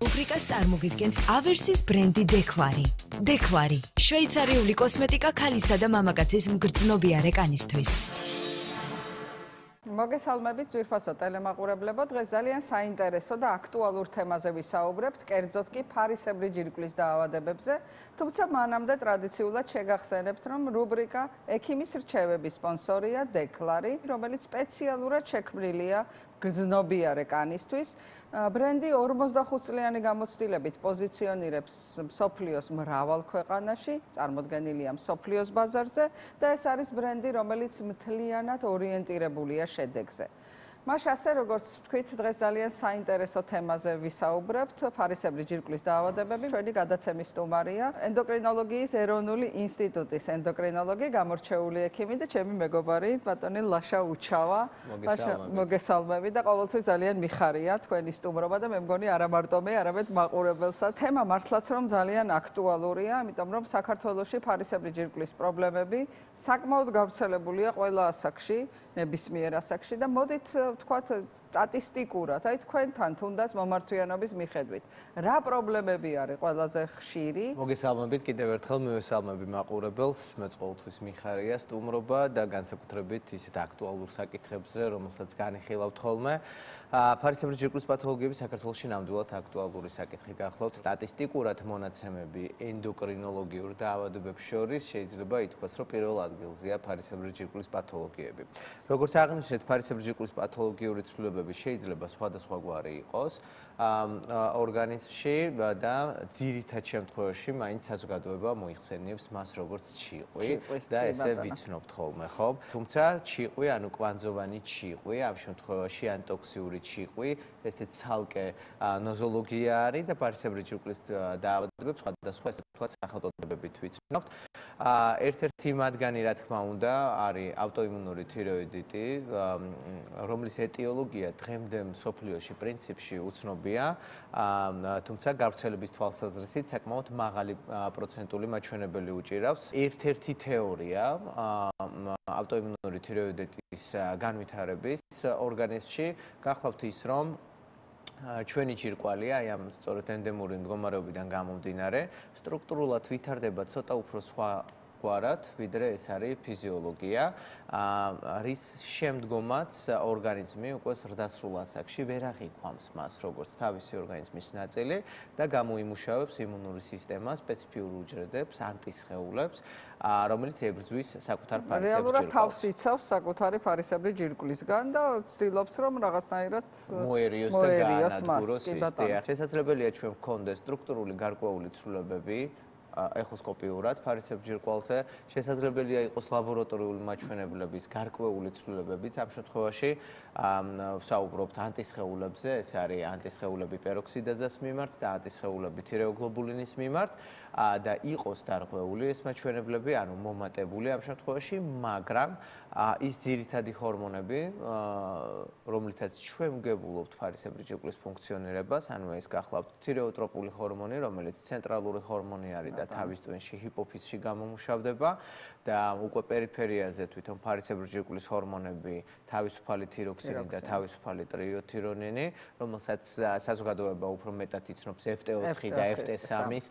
რუბრიკას წარმოგიდგენთ ავერსის ბრენდი დეკლარი. დეკლარი, შვეიცარიული კოსმეტიკა ქალისა და მამაკაცის მგრძნობიარე კანისთვის. მოგესალმებით ძვირფასო ტელემაყურებლებო, დღეს ძალიან საინტერესო და აქტუალურ თემაზე ვისაუბრებთ, კერძოდ კი ფარისებრი ჯირკვლის დაავადებებზე, თუმცა მანამდე ტრადიციულად შეგახსენებთ, რომ რუბრიკა ექიმის რჩევების სპონსორია დეკლარი, რომელიც სპეციალურად შექმნილია გრძნობიარე კანისთვის. ბრენდი 45 წლიანი გამოცდილებით პოზიციონირებს მსოფლიოს მრავალ ქვეყანაში, წარმოდგენილია მსოფლიოს ბაზარზე და ეს არის ბრენდი, რომელიც მთლიანად ორიენტირებულია შედეგზე. მაშ ასე როგორც თქვით, დღეს ძალიან საინტერესო თემაზე ვისაუბრებთ, ფარისებრი ჯირკვლის დაავადებები. ჩვენი გადაცემის სტუმარია ენდოკრინოლოგიის ეროვნული ინსტიტუტის ენდოკრინოლოგი, გამორჩეული ექიმი და ჩემი მეგობარი ბატონი ლაშა უჩავა. მოგესალმებით და ყოველთვის ძალიან მიხარია თქვენი სტუმრობა და მე მგონი არა მარტო მე, არამედ მაყურებელსაც. თემა მართლაც რომ ძალიან აქტუალურია, იმიტომ რომ საქართველოში ფარისებრი ჯირკვლის პრობლემები საკმაოდ გავრცელებულია ყველა ასაკში, ნებისმიერ ასაკში და მოდით ვთქვათ სტატისტიკურად, აი თქვენთან თუნდაც მომართვიანობის მიხედვით, რა პრობლემები არის ყველაზე ხშირი? მოგესალმებით კიდევ ერთხელ, მივესალმები მაყურებელს, მეც ყოველთვის მიხარია სტუმრობა და განსაკუთრებით ისეთ აქტუალურ საკითხებზე, რომელსაც განიხილავთ ხოლმე. ფარისებრი ჯირკვლის პათოლოგიები საქართველოში ნამდვილად აქტუალური საკითხი გახლავთ. სტატისტიკურად მონაცემები ენდოკრინოლოგიურ დაავადებებს შორის შეიძლება ითქვას, რომ პირველ ადგილზეა ფარისებრი ჯირკვლის პათოლოგიები. როგორც აღნიშნეთ, ფარისებრი ჯირკვლის პათოლოგიური ცვლილებები შეიძლება სხვადასხვაგვარი იყოს ორგანიზმში და ძირითად შემთხვევაში მაინც საზოგადოება მოიხსენიებს მას როგორც ჩიყვი და ესე ვიცნობთ ხოლმე, ხო? თუმცა ჩიყვი, ანუ კვანძოვანი ჩიყვი, ამ შემთხვევაში ან ტოქსიური ჩიყვი, ესეც ცალკე ნოზოლოგია არის და ფარისებრი ჯირკვლის დაავადებებს სხვადასხვა ესე ვთქვათ სახელწოდებებით ვიცნობთ. ერთ-ერთი მათგანი, რა თქმა უნდა, არის ავტოიმუნური თიროიდიტი, რომლის ეტიოლოგია დღემდე მსოფლიოში პრინციპში უცნობია, თუმცა გავრცელების თვალსაზრისით საკმაოდ მაღალი პროცენტული მაჩვენებელი უჭირავს. ერთ-ერთი თეორია ავტოიმუნური თიროიდიტის განვითარების ორგანიზმში გახლავთ ის, რომ ჩვენი ჯირკვალი, აი ამ სწორედ ენდემური მდგომარეობიდან გამომდინარე, სტრუქტურულად ვითარდება ცოტა უფრო სხვაგვარად, ვიდრე ეს არის ფიზიოლოგია, რის შემდგომაც ორგანიზმი უკვე ზრდასრულ ასაკში ვერ აღიქვამს მას, როგორც თავისი ორგანიზმის ნაწილი და გამოიმუშავებს იმუნური სისტემას, სპეციფიურ უჯრედებს, ანტისხეულებს, რომელიც ებრძვის საკუთარ ფარისებრი ჯირკვალს. რეალურად თავს იცავს საკუთარი ფარისებრი ჯირკვლისგან და ცდილობს რომ რაღაცნაირად მოერიოს და გაანადგუროს ის. შესაძლებელია ჩვენ გვქონდეს სტრუქტურული გარკვეული ცვლილებები ეხოსკოპიურად ფარისებრი ჯირკვალზე, შესაძლებელია იყოს ლაბორატორიული მაჩვენებლების გარკვეული ცვლილებებიც, ამ შემთხვევაში ვსაუბრობთ ანტისხეულებზე, ეს არის ანტისხეულები პეროქსიდაზას მიმართ და ანტისხეულები თირეოგლობულინის მიმართ და იყოს დარღვეული ეს მაჩვენებლები, ანუ მომატებული ამ შემთხვევაში, მაგრამ ის ძირითადი ჰორმონები, რომლითაც ჩვენ ვგებულობთ ფარისებრი ჯირკვლის ფუნქციონირებას, ანუ ეს გახლავთ თირეოტროპული ჰორმონი, რომელიც ცენტრალური ჰორმონი არის და თავის ტვინში ჰიპოფიზში გამომუშავდება და უკვე პერიფერიაზე თვითონ ფარისებრი ჯირკვლის ჰორმონები, თავისუფალი თიროქსინი და თავისუფალი ტრიოთირონინი, რომელსაც საზოგადოება უფრო მეტად იცნობს FT4 და FT3-ის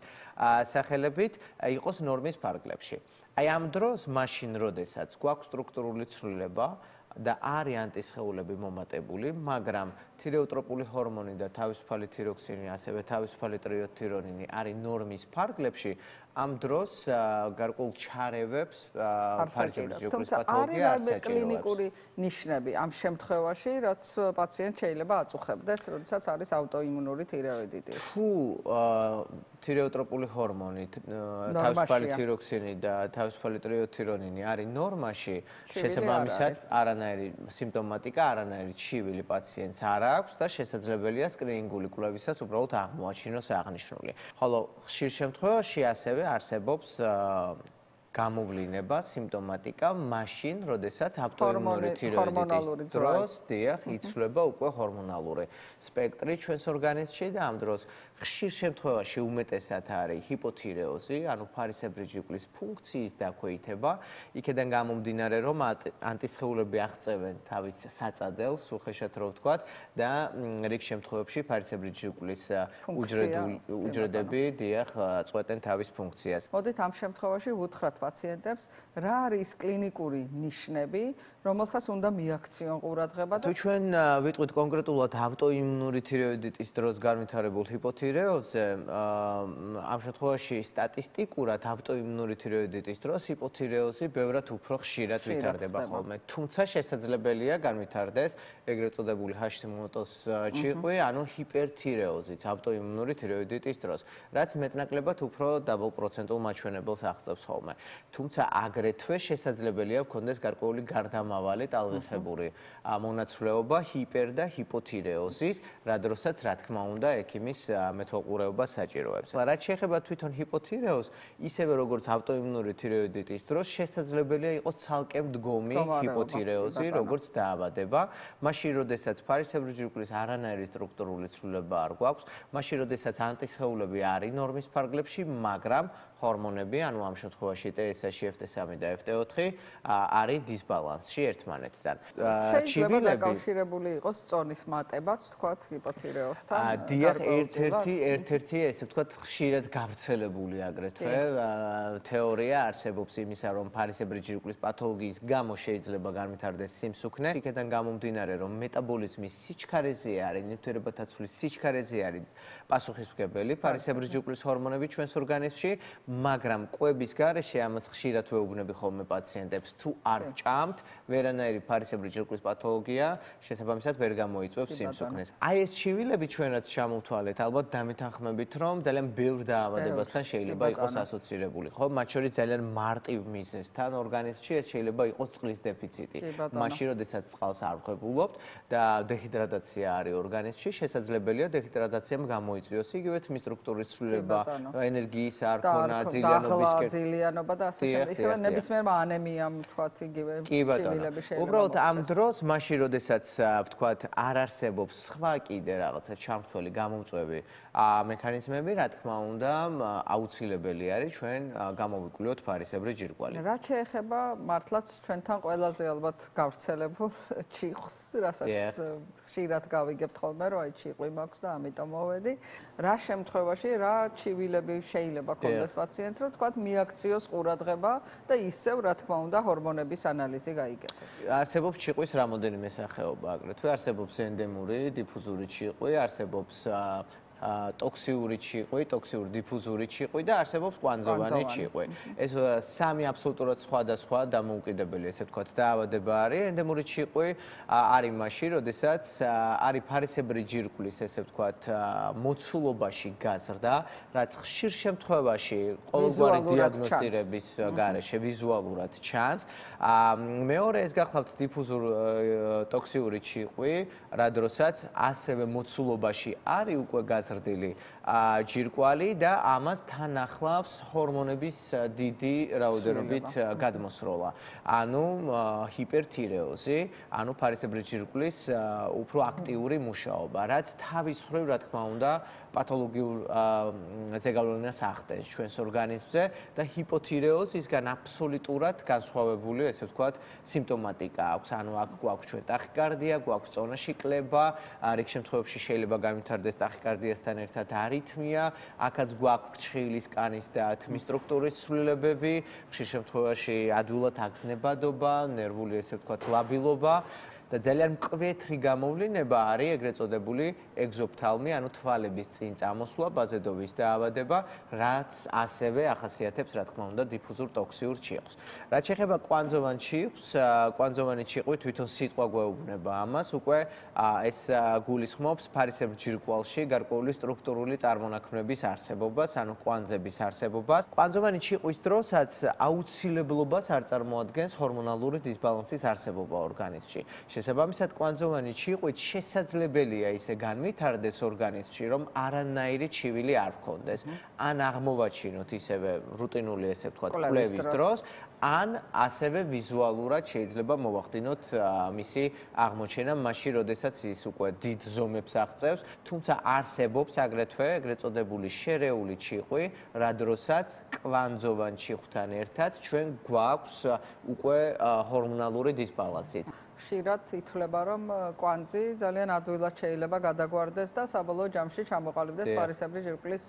სახელებით, იყოს ნორმის ფარგლებში. აი ამ დროს მაშინ, როდესაც გვაქვს სტრუქტურული ცვლილება და არის ანტისხეულები მომატებული, მაგრამ თირეოტროპული ჰორმონი და თავისუფალი თიროქსინი, ასევე თავისუფალი ტრიოთირონინი არის ნორმის ფარგლებში, ამ დროს გარკვეულ ჩარევებს ფარისებრი ჯირკვლის პათოლოგია არ საჭიროებს. კლინიკური ნიშნები ამ შემთხვევაში, რაც პაციენტ შეიძლება აწუხებდეს, როდესაც არის ავტოიმუნური თიროიდიტი. თუ თირეოტროპული ჰორმონი, თავისუფალი თიროქსინი და თავისუფალი ტრიოთირონინი არის ნორმაში, შესაბამისად არანაირი სიმპტომატიკა, არანაირი ჩივილი პაციენტს არ აქვს და შესაძლებელია სკრინინგული კვლევისას უბრალოდ აღმოაჩინოს აღნიშნული. ხოლო ხშირ შემთხვევაში ასევე არსებობს გამოვლინება, სიმპტომატიკა მაშინ, როდესაც ავტოიმუნური თიროიდიტის დროს, დიახ, იცვლება უკვე ჰორმონალური სპექტრი ჩვენს ორგანიზმში და ამ დროს ხშირ შემთხვევაში უმეტესად არის ჰიპოთირეოზი, ანუ ფარისებრი ჯირკვლის ფუნქციის დაქვეითება, იქედან გამომდინარე, რომ ანტისხეულები აღწევენ თავის საწადეს, უხეშად რო ვთქვათ, და რიგ შემთხვევებში ფარისებრი ჯირკვლის უჯრედები, დიახ, წყვეტენ თავის ფუნქციას. მოდით ამ შემთხვევაში ვუთხრათ პაციენტებს, რა არის კლინიკური ნიშნები, რომელსაც უნდა მიაქციონ ყურადღება და თუ ჩვენ ვიტყვით კონკრეტულად ავტოიმუნური თიროიდიტის დროს განვითარებულ ჰიპოთირეოზზე, ამ შემთხვევაში სტატისტიკურად ავტოიმუნური თიროიდიტის დროს ჰიპოთირეოზი ბევრად უფრო ხშირად ვითარდება ხოლმე. თუმცა შესაძლებელია განვითარდეს ეგრეთ წოდებული ჰაშიმოტოს ჭიყვი, ანუ ჰიპერთირეოზიც ავტოიმუნური თიროიდიტის დროს, რაც მეტნაკლებად უფრო დაბალ პროცენტულ მაჩვენებელს აღწევს ხოლმე. თუმცა აგრეთვე შესაძლებელია გქონდეს გარკვეული გარდამავალი ტალღისებური მონაცვლეობა ჰიპერ და ჰიპოთირეოზის, რა დროსაც რა თქმა უნდა ექიმის მეთვალყურეობა საჭიროებს. რაც შეეხება თვითონ ჰიპოთირეოზს, ისევე როგორც ავტოიმუნური თიროიდიტის დროს შესაძლებელია იყოს ცალკე მდგომი ჰიპოთირეოზი, როგორც დაავადება, მაშინ როდესაც ფარისებრი ჯირკვლის არანაირი სტრუქტურული ცვლილება არ გვაქვს, მაშინ როდესაც ანტისხეულები არის ნორმის ფარგლებში, მაგრამ ჰორმონები, ანუ ამ შემთხვევაში TSH, FT3 და FT4 არის დისბალანსში ერთმანეთთან. შეიძლება დაკავშირებული იყოს წონის მატებაც, თქვათ, ჰიპოთირეოზთან. დიახ, ერთ-ერთი ესე ვთქვათ, ხშირად გავრცელებული აგრეთვე თეორია არსებობს იმისა, რომ ფარისებრი ჯირკვლის პათოლოგიის გამო შეიძლება განვითარდეს სიმსუქნე. იქედან გამომდინარე, რომ მეტაბოლიზმის სიჩქარეზე არის, ნივთიერებათა ცვლის სიჩქარეზე არის პასუხისმგებელი ფარისებრი ჯირკვლის ჰორმონები ჩვენს ორგანიზმში, მაგრამ კვების გარეშე ამას ხშირად ვეუბნები ხოლმე პაციენტებს, თუ არ ჭამთ, ვერანაირი ფარისებრი ჯირკვლის პათოლოგია შესაბამისად ვერ გამოიწვევს სიმსუქნეს. აი ეს ჩივილები ჩვენაც ჩამოვთვალეთ, ალბათ დამეთანხმებით, რომ ძალიან ბევრ დაავადებასთან შეიძლება იყოს ასოცირებული, ხო? მათ შორის ძალიან მარტივ მიზეზთან ორგანიზმში ეს შეიძლება იყოს წყლის დეფიციტი. მაშინ, როდესაც წყალს არ ვღებულობთ და დეჰიდრატაცია არის ორგანიზმში, შესაძლებელია დეჰიდრატაციამ გამოიწვიოს იგივე თმის სტრუქტურის ცვლილება, ენერგიის არქონა, ძილიანობა და ასე შემდეგ. ისევე ნებისმიერმა ანემიამ, თქვათ, იგივე ჩივილები შეიძლება. უბრალოდ ამ დროს, მაშინ, როდესაც ვთქვათ, არ არსებობს სხვა კიდე რაღაცა ჩამრთველი გამომწვევი მექანიზმები, რა თქმა უნდა, აუცილებელი არის ჩვენ გამოვიკვლიოთ ფარისებრი ჯირკვალი. რაც შეეხება მართლაც ჩვენთან ყველაზე ალბათ გავრცელებულ ჭიხვს, რასაც ხშირად გავიგებთ ხოლმე, რომ აი ჭიყვი მაქვს და ამიტომ მოვედი. რა შემთხვევაში, რა ჩივილები შეიძლება ქონდეს პაციენტს, რომ თქვათ, მიაქციოს ყურადღება და ისევ, რა თქმა უნდა, ჰორმონების ანალიზი გაიგეთოს. არსებობს ჭიყვის რამოდენიმე სახეობა აგრეთვე, არსებობს ენდემური, დიფუზური ჭიყვი, არსებობს ტოქსიური ჭიყვი, ტოქსიური დიფუზური ჭიყვი და არსებობს კვანძოვანი ჭიყვი. ეს სამი აბსოლუტურად სხვადასხვა დამოუკიდებელი, ესე ვთქვათ, დაავადება არის. ენდემური ჭიყვი არის მაშინ, როდესაც არის ფარისებრი ჯირკვლის, ესე ვთქვათ, მოცულობაში გაზრდა, რაც ხშირ შემთხვევაში ყოველგვარი დიაგნოსტირების გარეშე ვიზუალურად ჩანს. მეორე ეს გახლავთ დიფუზურ ტოქსიური ჭიყვი, რა დროსაც ასევე მოცულობაში არის უკვე გაზრდილი ჯირკვალი და ამას თან ახლავს ჰორმონების დიდი რაოდენობით გადმოსროლა. ანუ ჰიპერთირეოზი, ანუ ფარისებრი ჯირკვლის უფრო აქტიური მუშაობა, რაც თავის მხრივ, რა თქმა უნდა, პათოლოგიურ ზეგავლენას ახდენს ჩვენს ორგანიზმზე და ჰიპოთირეოზისგან აბსოლუტურად განსხვავებული, ესე ვთქვათ, სიმპტომატიკა აქვს. ანუ აქ გვაქვს ჩვენ ტახიკარდია, გვაქვს წონაში კლება, რიგ შემთხვევებში შეიძლება განვითარდეს ტახიკარდიასთან ერთად არითმია, აქაც გვაქვს ჩხილის, კანის და თმის სტრუქტურის ცვლილებები, ხშირ შემთხვევაში ადვილად აგზნებადობა, ნერვული, ესე ვთქვათ, ლაბილობა. და ძალიან მკვეთრი გამოვლინება არის ეგრეთ წოდებული ეგზოფთალმი, ანუ თვალების წინ წამოსვლა, ბაზედოვის დაავადება, რაც ასევე ახასიათებს, რა თქმა უნდა, დიფუზურ ტოქსიურ ჭიყს. რაც შეეხება კვანძოვან ჭიყს, კვანძოვანი ჭიყვი თვითონ სიტყვა გვეუბნება ამას, უკვე ეს გულისხმობს ფარისებრ ჯირკვალში გარკვეული სტრუქტურული წარმონაქმნების არსებობას, ანუ კვანძების არსებობას. კვანძოვანი ჭიყვის დროსაც აუცილებლობას არ წარმოადგენს ჰორმონალური დისბალანსის არსებობა ორგანიზმში. შესაბამისად, კვანძოვანი ჩიყვით შესაძლებელია ისე განვითარდეს ორგანიზმში, რომ არანაირი ჩივილი არ გქონდეს. ან აღმოვაჩინოთ ისევე რუტინული, ესე ვთქვათ, კვლევის დროს, ან ასევე ვიზუალურად შეიძლება მოვახდინოთ მისი აღმოჩენა მაშინ, როდესაც ის უკვე დიდ ზომებს აღწევს, თუმცა არსებობს აგრეთვე ეგრეთ წოდებული შერეული ჩიყვი, რა დროსაც კვანძოვან ჩიხვთან ერთად ჩვენ გვაქვს უკვე ჰორმონალური დისბალანსიც. ხშირად ითვლება, რომ კვანძი ძალიან ადვილად შეიძლება გადაგვარდეს და საბოლოო ჯამში ჩამოყალიბდეს ფარისებრი ჯირკვლის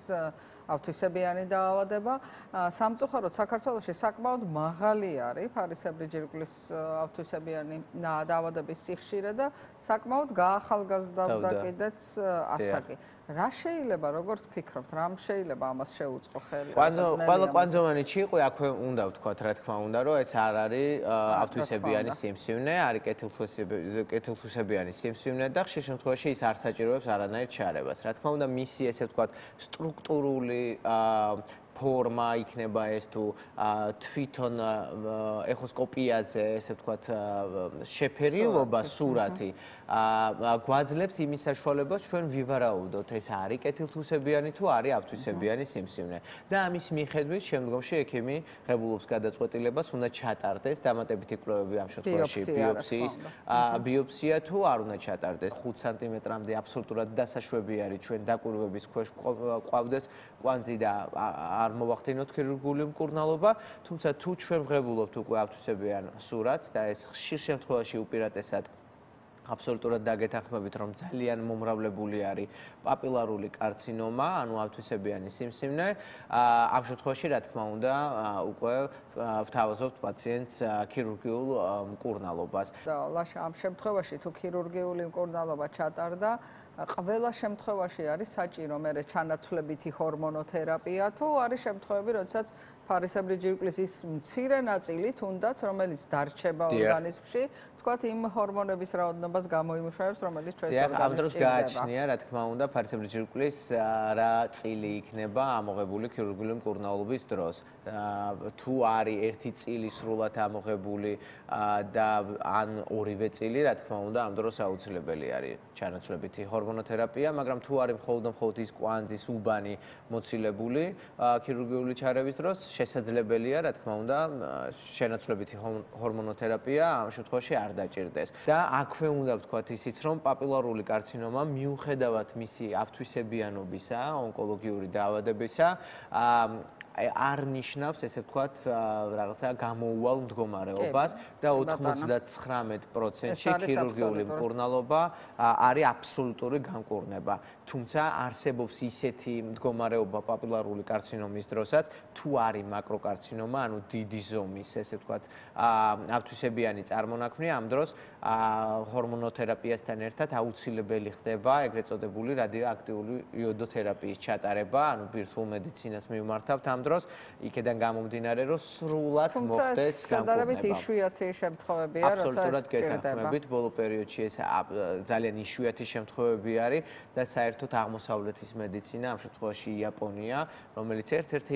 ავთვისებიანი დაავადება. სამწუხაროდ საქართველოში საკმაოდ მაღალი არის ფარისებრი ჯირკვლის ავთვისებიანი დაავადების სიხშირე და საკმაოდ გაახალგაზრდა კიდეც ასაკი. რა შეიძლება, როგორ ვფიქრობთ, რამ შეიძლება ამას შეუწყო ხელი? ყველა კვანძოვანი ჩიყვი აქვე უნდა ვთქვათ, რა თქმა უნდა, რომ ეს არ არის ავთვისებიანი სიმსივნე, არის კეთილთვისებიანი სიმსივნე და ხშირ შემთხვევაში ის არ საჭიროებს არანაირ ჩარებას. რა თქმა უნდა, მისი ესე ვთქვათ, სტრუქტურული ფორმა იქნება ეს თუ თვითონ ეხოსკოპიაზე, ესე ვთქვათ, შეფერილობა, სურათი გვაძლევს იმის საშუალებას ჩვენ ვივარაუდოთ, ეს არის კეთილთვისებიანი თუ არის ავთვისებიანი სიმსივნე. და ამის მიხედვით შემდგომში ექიმი ღებულობს გადაწყვეტილებას, უნდა ჩატარდეს დამატებითი კვლევები ამ შემთხვევაში ბიოპსია თუ არ უნდა ჩატარდეს. 5 სანტიმეტრამდე აბსოლუტურად დასაშვები არის ჩვენ დაკვირვების ქვეშ ყვავდეს კვანძი და არ მოვახდინოთ ქირურგიული მკურნალობა, თუმცა თუ ჩვენ ვღებულობთ უკვე ავთვისებიან სურათს და ეს ხშირ შემთხვევაში უპირატესად აბსოლუტურად დაგეთანხმებით, რომ ძალიან მომრავლებული არის პაპილარული კარცინომა, ანუ ავთვისებიანი სიმსივნე, ამ შემთხვევაში, რა თქმა უნდა, უკვე ვთავაზობთ პაციენტს ქირურგიულ მკურნალობას. და ლაშა, ამ შემთხვევაში თუ ქირურგიული მკურნალობა ჩატარდა, ყველა შემთხვევაში არის საჭირო მერე ჩანაცვლებითი ჰორმონოთერაპია, თუ არის შემთხვევები, როდესაც ფარისებრი ჯირკვლის ის მცირე ნაწილი თუნდაც, რომელიც დარჩება ორგანიზმში, თქვათ იმ ჰორმონების რაოდენობას გამოიმუშავებს, რომელიც ჩვენს ორგანიზმში ამ დროს გააჩნია, რა თქმა უნდა, ფარისებრი ჯირკვლის რა წილი იქნება ამოღებული ქირურგიული მკურნალობის დროს. თუ არის ერთი წილი სრულად ამოღებული და ან ორივე წილი, რა თქმა უნდა, ამ დროს აუცილებელი არის ჩანაცვლებითი ჰორმონოთერაპია, მაგრამ თუ არის მხოლოდ ის კვანძის უბანი მოცილებული ქირურგიული ჩარების დროს, შესაძლებელია, რა თქმა უნდა, შენაცვლებითი ჰორმონოთერაპია ამ შემთხვევაში არ დაჭირდეს. და აქვე უნდა ვთქვათ ისიც, რომ პაპილარული კარცინომა მიუხედავად მისი ავთვისებიანობისა, ონკოლოგიური დაავადებისა, არ ნიშნავს, ესე ვთქვათ, რაღაცა გამოუვალ მდგომარეობას და 99%-ში ქირურგიული მკურნალობა არის აბსოლუტური განკურნება. თუმცა არსებობს ისეთი მდგომარეობა პაპილარული კარცინომის დროსაც, თუ არის მაკროკარცინომა, ანუ დიდი ზომის, ესე ვთქვათ, ავთვისებიანი წარმონაქმნი, ამ დროს ჰორმონოთერაპიასთან ერთად აუცილებელი ხდება ეგრეთ წოდებული რადიოაქტიული იოდოთერაპიის ჩატარება, ანუ ბირთვულ მედიცინას მივმართავთ ამ დროს, იქედან გამომდინარე, რომ სრულად მოხდეს განკურნება. შედარებით იშვიათი შემთხვევებია, როცა ეს აბსოლუტურად გეთანხმებით, ბოლო პერიოდში ეს ძალიან იშვიათი შემთხვევები არის და საერთოდ აღმოსავლეთის მედიცინა, ამ შემთხვევაში იაპონია, რომელიც ერთ-ერთი,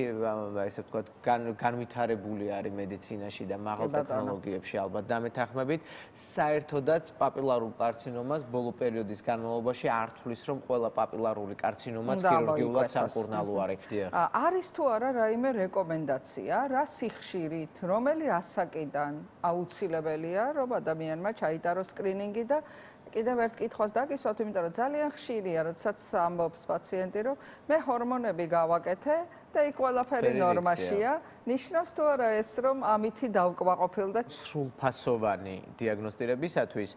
ესე ვთქვათ, განვითარებული არის მედიცინაში და მაღალ ტექნოლოგიებში ალბათ დამეთანხმებით, საერთოდაც პაპილარულ კარცინომას ბოლო პერიოდის განმავლობაში არ თვლის, რომ ყველა პაპილარული კარცინომაც ქირურგიულად სამკურნალო არის. არის თუ არა რაიმე რეკომენდაცია, რა სიხშირით, რომელი ასაკიდან აუცილებელია, რომ ადამიანმა ჩაიტაროს სკრინინგი და კიდევ ერთ კითხვას დაგისვათ, იმიტომ რომ ძალიან ხშირია, როდესაც ამბობს პაციენტი, რომ მე ჰორმონები გავაკეთე და იქ ყველაფერი ნორმაშია. ნიშნავს თუ არა ეს, რომ ამითი დავკმაყოფილდა? სრულფასოვანი დიაგნოსტირებისათვის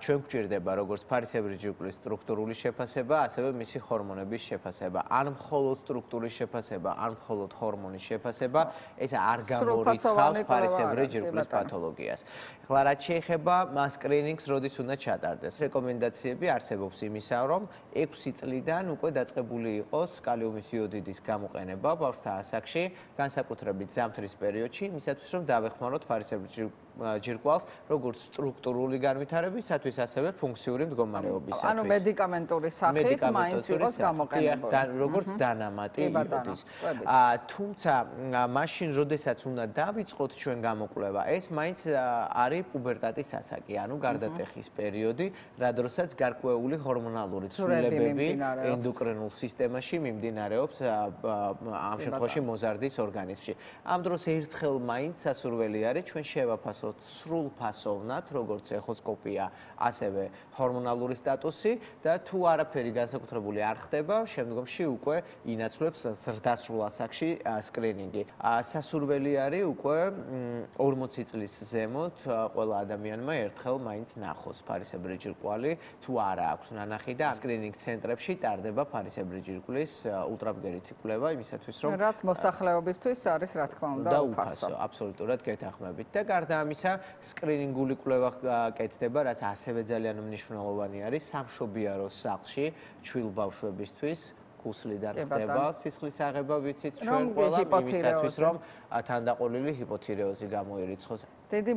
ჩვენ გვჭირდება როგორც ფარისებრი ჯირკვლის სტრუქტურული შეფასება, ასევე მისი ჰორმონების შეფასება. ან მხოლოდ სტრუქტურის შეფასება, ან მხოლოდ ჰორმონის შეფასება, ეს არ გამორიცხავს ფარისებრი ჯირკვლის პათოლოგიას. ახლა რაც შეეხება სკრინინგს, როდის უნდა ჩატარდეს? რეკომენდაციები არსებობს იმისა, რომ 6 წლიდან უკვე დაწყებული იყოს კალიუმის იოდიდის გამოყენება ბავშვთა ასაკში, განსაკუთრებით ზამთრის პერიოდში, იმისათვის რომ დავეხმაროთ ფარისებრი ჯირკვალს, როგორც სტრუქტურული განვითარებისათვის, ასევე ფუნქციური მდგომარეობისათვის. ანუ მედიკამენტური სახით მაინც იყოს გამოყენებული. როგორც დანამატი იყოს. თუმცა მაშინ, როდესაც უნდა დავიწყოთ ჩვენ გამოკვლევა, ეს მაინც არის პუბერტატის ასაკი, ანუ გარდატეხის პერიოდი, რა დროსაც გარკვეული ჰორმონალური ცვლილებები ენდოკრინულ სისტემაში მიმდინარეობს ამ შემთხვევაში მოზარდის ორგანიზმში. ამ დროს ერთხელ მაინც სასურველი არის ჩვენ შევაფასოთ სრულფასოვნად, როგორც ეხოსკოპია, ასევე ჰორმონალური სტატუსი და თუ არაფერი განსაკუთრებული არ ხდება, შემდგომში უკვე ინაცვლებს ზრდასრულ ასაკში სკრინინგი. სასურველი არის უკვე 40 წლის ზემოთ ყველა ადამიანმა ერთხელ მაინც ნახოს ფარისებრი ჯირკვალი, თუ არა აქვს ნანახი და სკრინინგ ცენტრებში ტარდება ფარისებრი ჯირკვლის ულტრაბგერითი კვლევა იმისათვის, რომ რაც მოსახლეობისთვის არის, რა თქმა უნდა, უფასო. აბსოლუტურად გეთანხმებით. და გარდა ამისა, სკრინინგული კვლევა კეთდება, რაც ასევე ძალიან მნიშვნელოვანი არის სამშობიარო სახლში ჩვილ ბავშვებისთვის. კუსლიდან ხდება სისხლის აღება, ვიცით ჩვენ ყველა იმისათვის, რომ თანდაყოლილი ჰიპოთირეოზი გამოირიცხოს. დიდი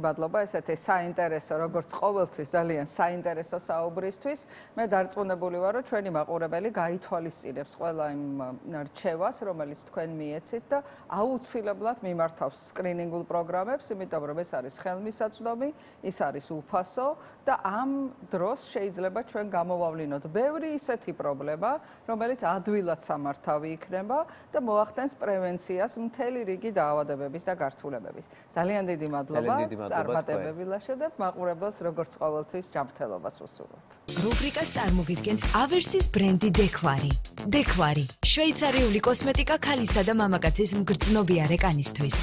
მადლობა ესეთი საინტერესო, როგორც ყოველთვის ძალიან საინტერესო საუბრისთვის. მე დარწმუნებული ვარ, რომ ჩვენი მაყურებელი გაითვალისწინებს ყველა იმ რჩევას, რომელიც თქვენ მიეცით და აუცილებლად მიმართავს სკრინინგულ პროგრამებს, იმიტომ რომ ეს არის ხელმისაწვდომი, ის არის უფასო და ამ დროს შეიძლება ჩვენ გამოვავლინოთ ბევრი ისეთი პრობლემა, რომელიც ადვილად სამართავი იქნება და მოახდენს პრევენციას მთელი რიგი დაავადებების და გართულებების. ძალიან დიდი მადლობა. წარმატებები ლაშედებ მაყურებელს, როგორც ყოველთვის ჯანმრთელობას ვუსურვებ. რუბრიკას წარმოგიდგენთ ავერსის ბრენდი დეკლარი. დეკლარი, შვეიცარიული კოსმეტიკა ქალისა და მამაკაცის მგრძნობიარე კანისთვის.